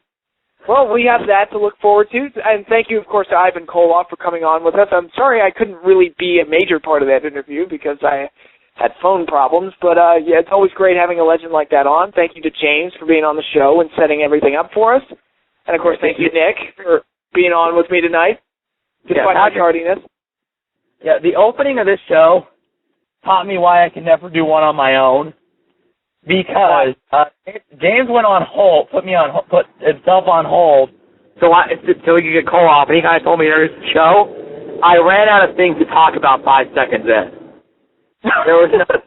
Well, we have that to look forward to, and thank you, of course, to Ivan Koloff for coming on with us. I'm sorry I couldn't really be a major part of that interview because I had phone problems, but yeah, it's always great having a legend like that on. Thank you to James for being on the show and setting everything up for us, and of course, thank you, Nick, for being on with me tonight, despite my tardiness. Yeah, the opening of this show taught me why I can never do one on my own. Because James went on hold, put himself on hold, so he could get call off, and he kind of told me there's a show. I ran out of things to talk about 5 seconds in. There was nothing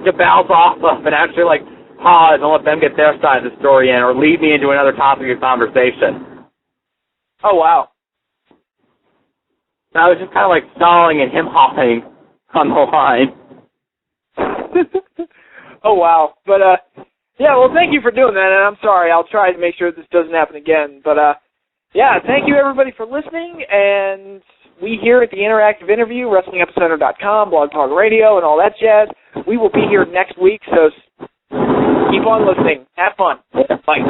to bounce off of and actually pause and let them get their side of the story in, or lead me into another topic of conversation. Oh wow! I was just kind of stalling and him hopping on the line. Oh, wow. But, yeah, well, thank you for doing that, and I'm sorry. I'll try to make sure this doesn't happen again. But, yeah, thank you, everybody, for listening, and we here at the Interactive Interview, WrestlingEpicenter.com, Blog Talk Radio, and all that jazz, we will be here next week, so keep on listening. Have fun. Bye.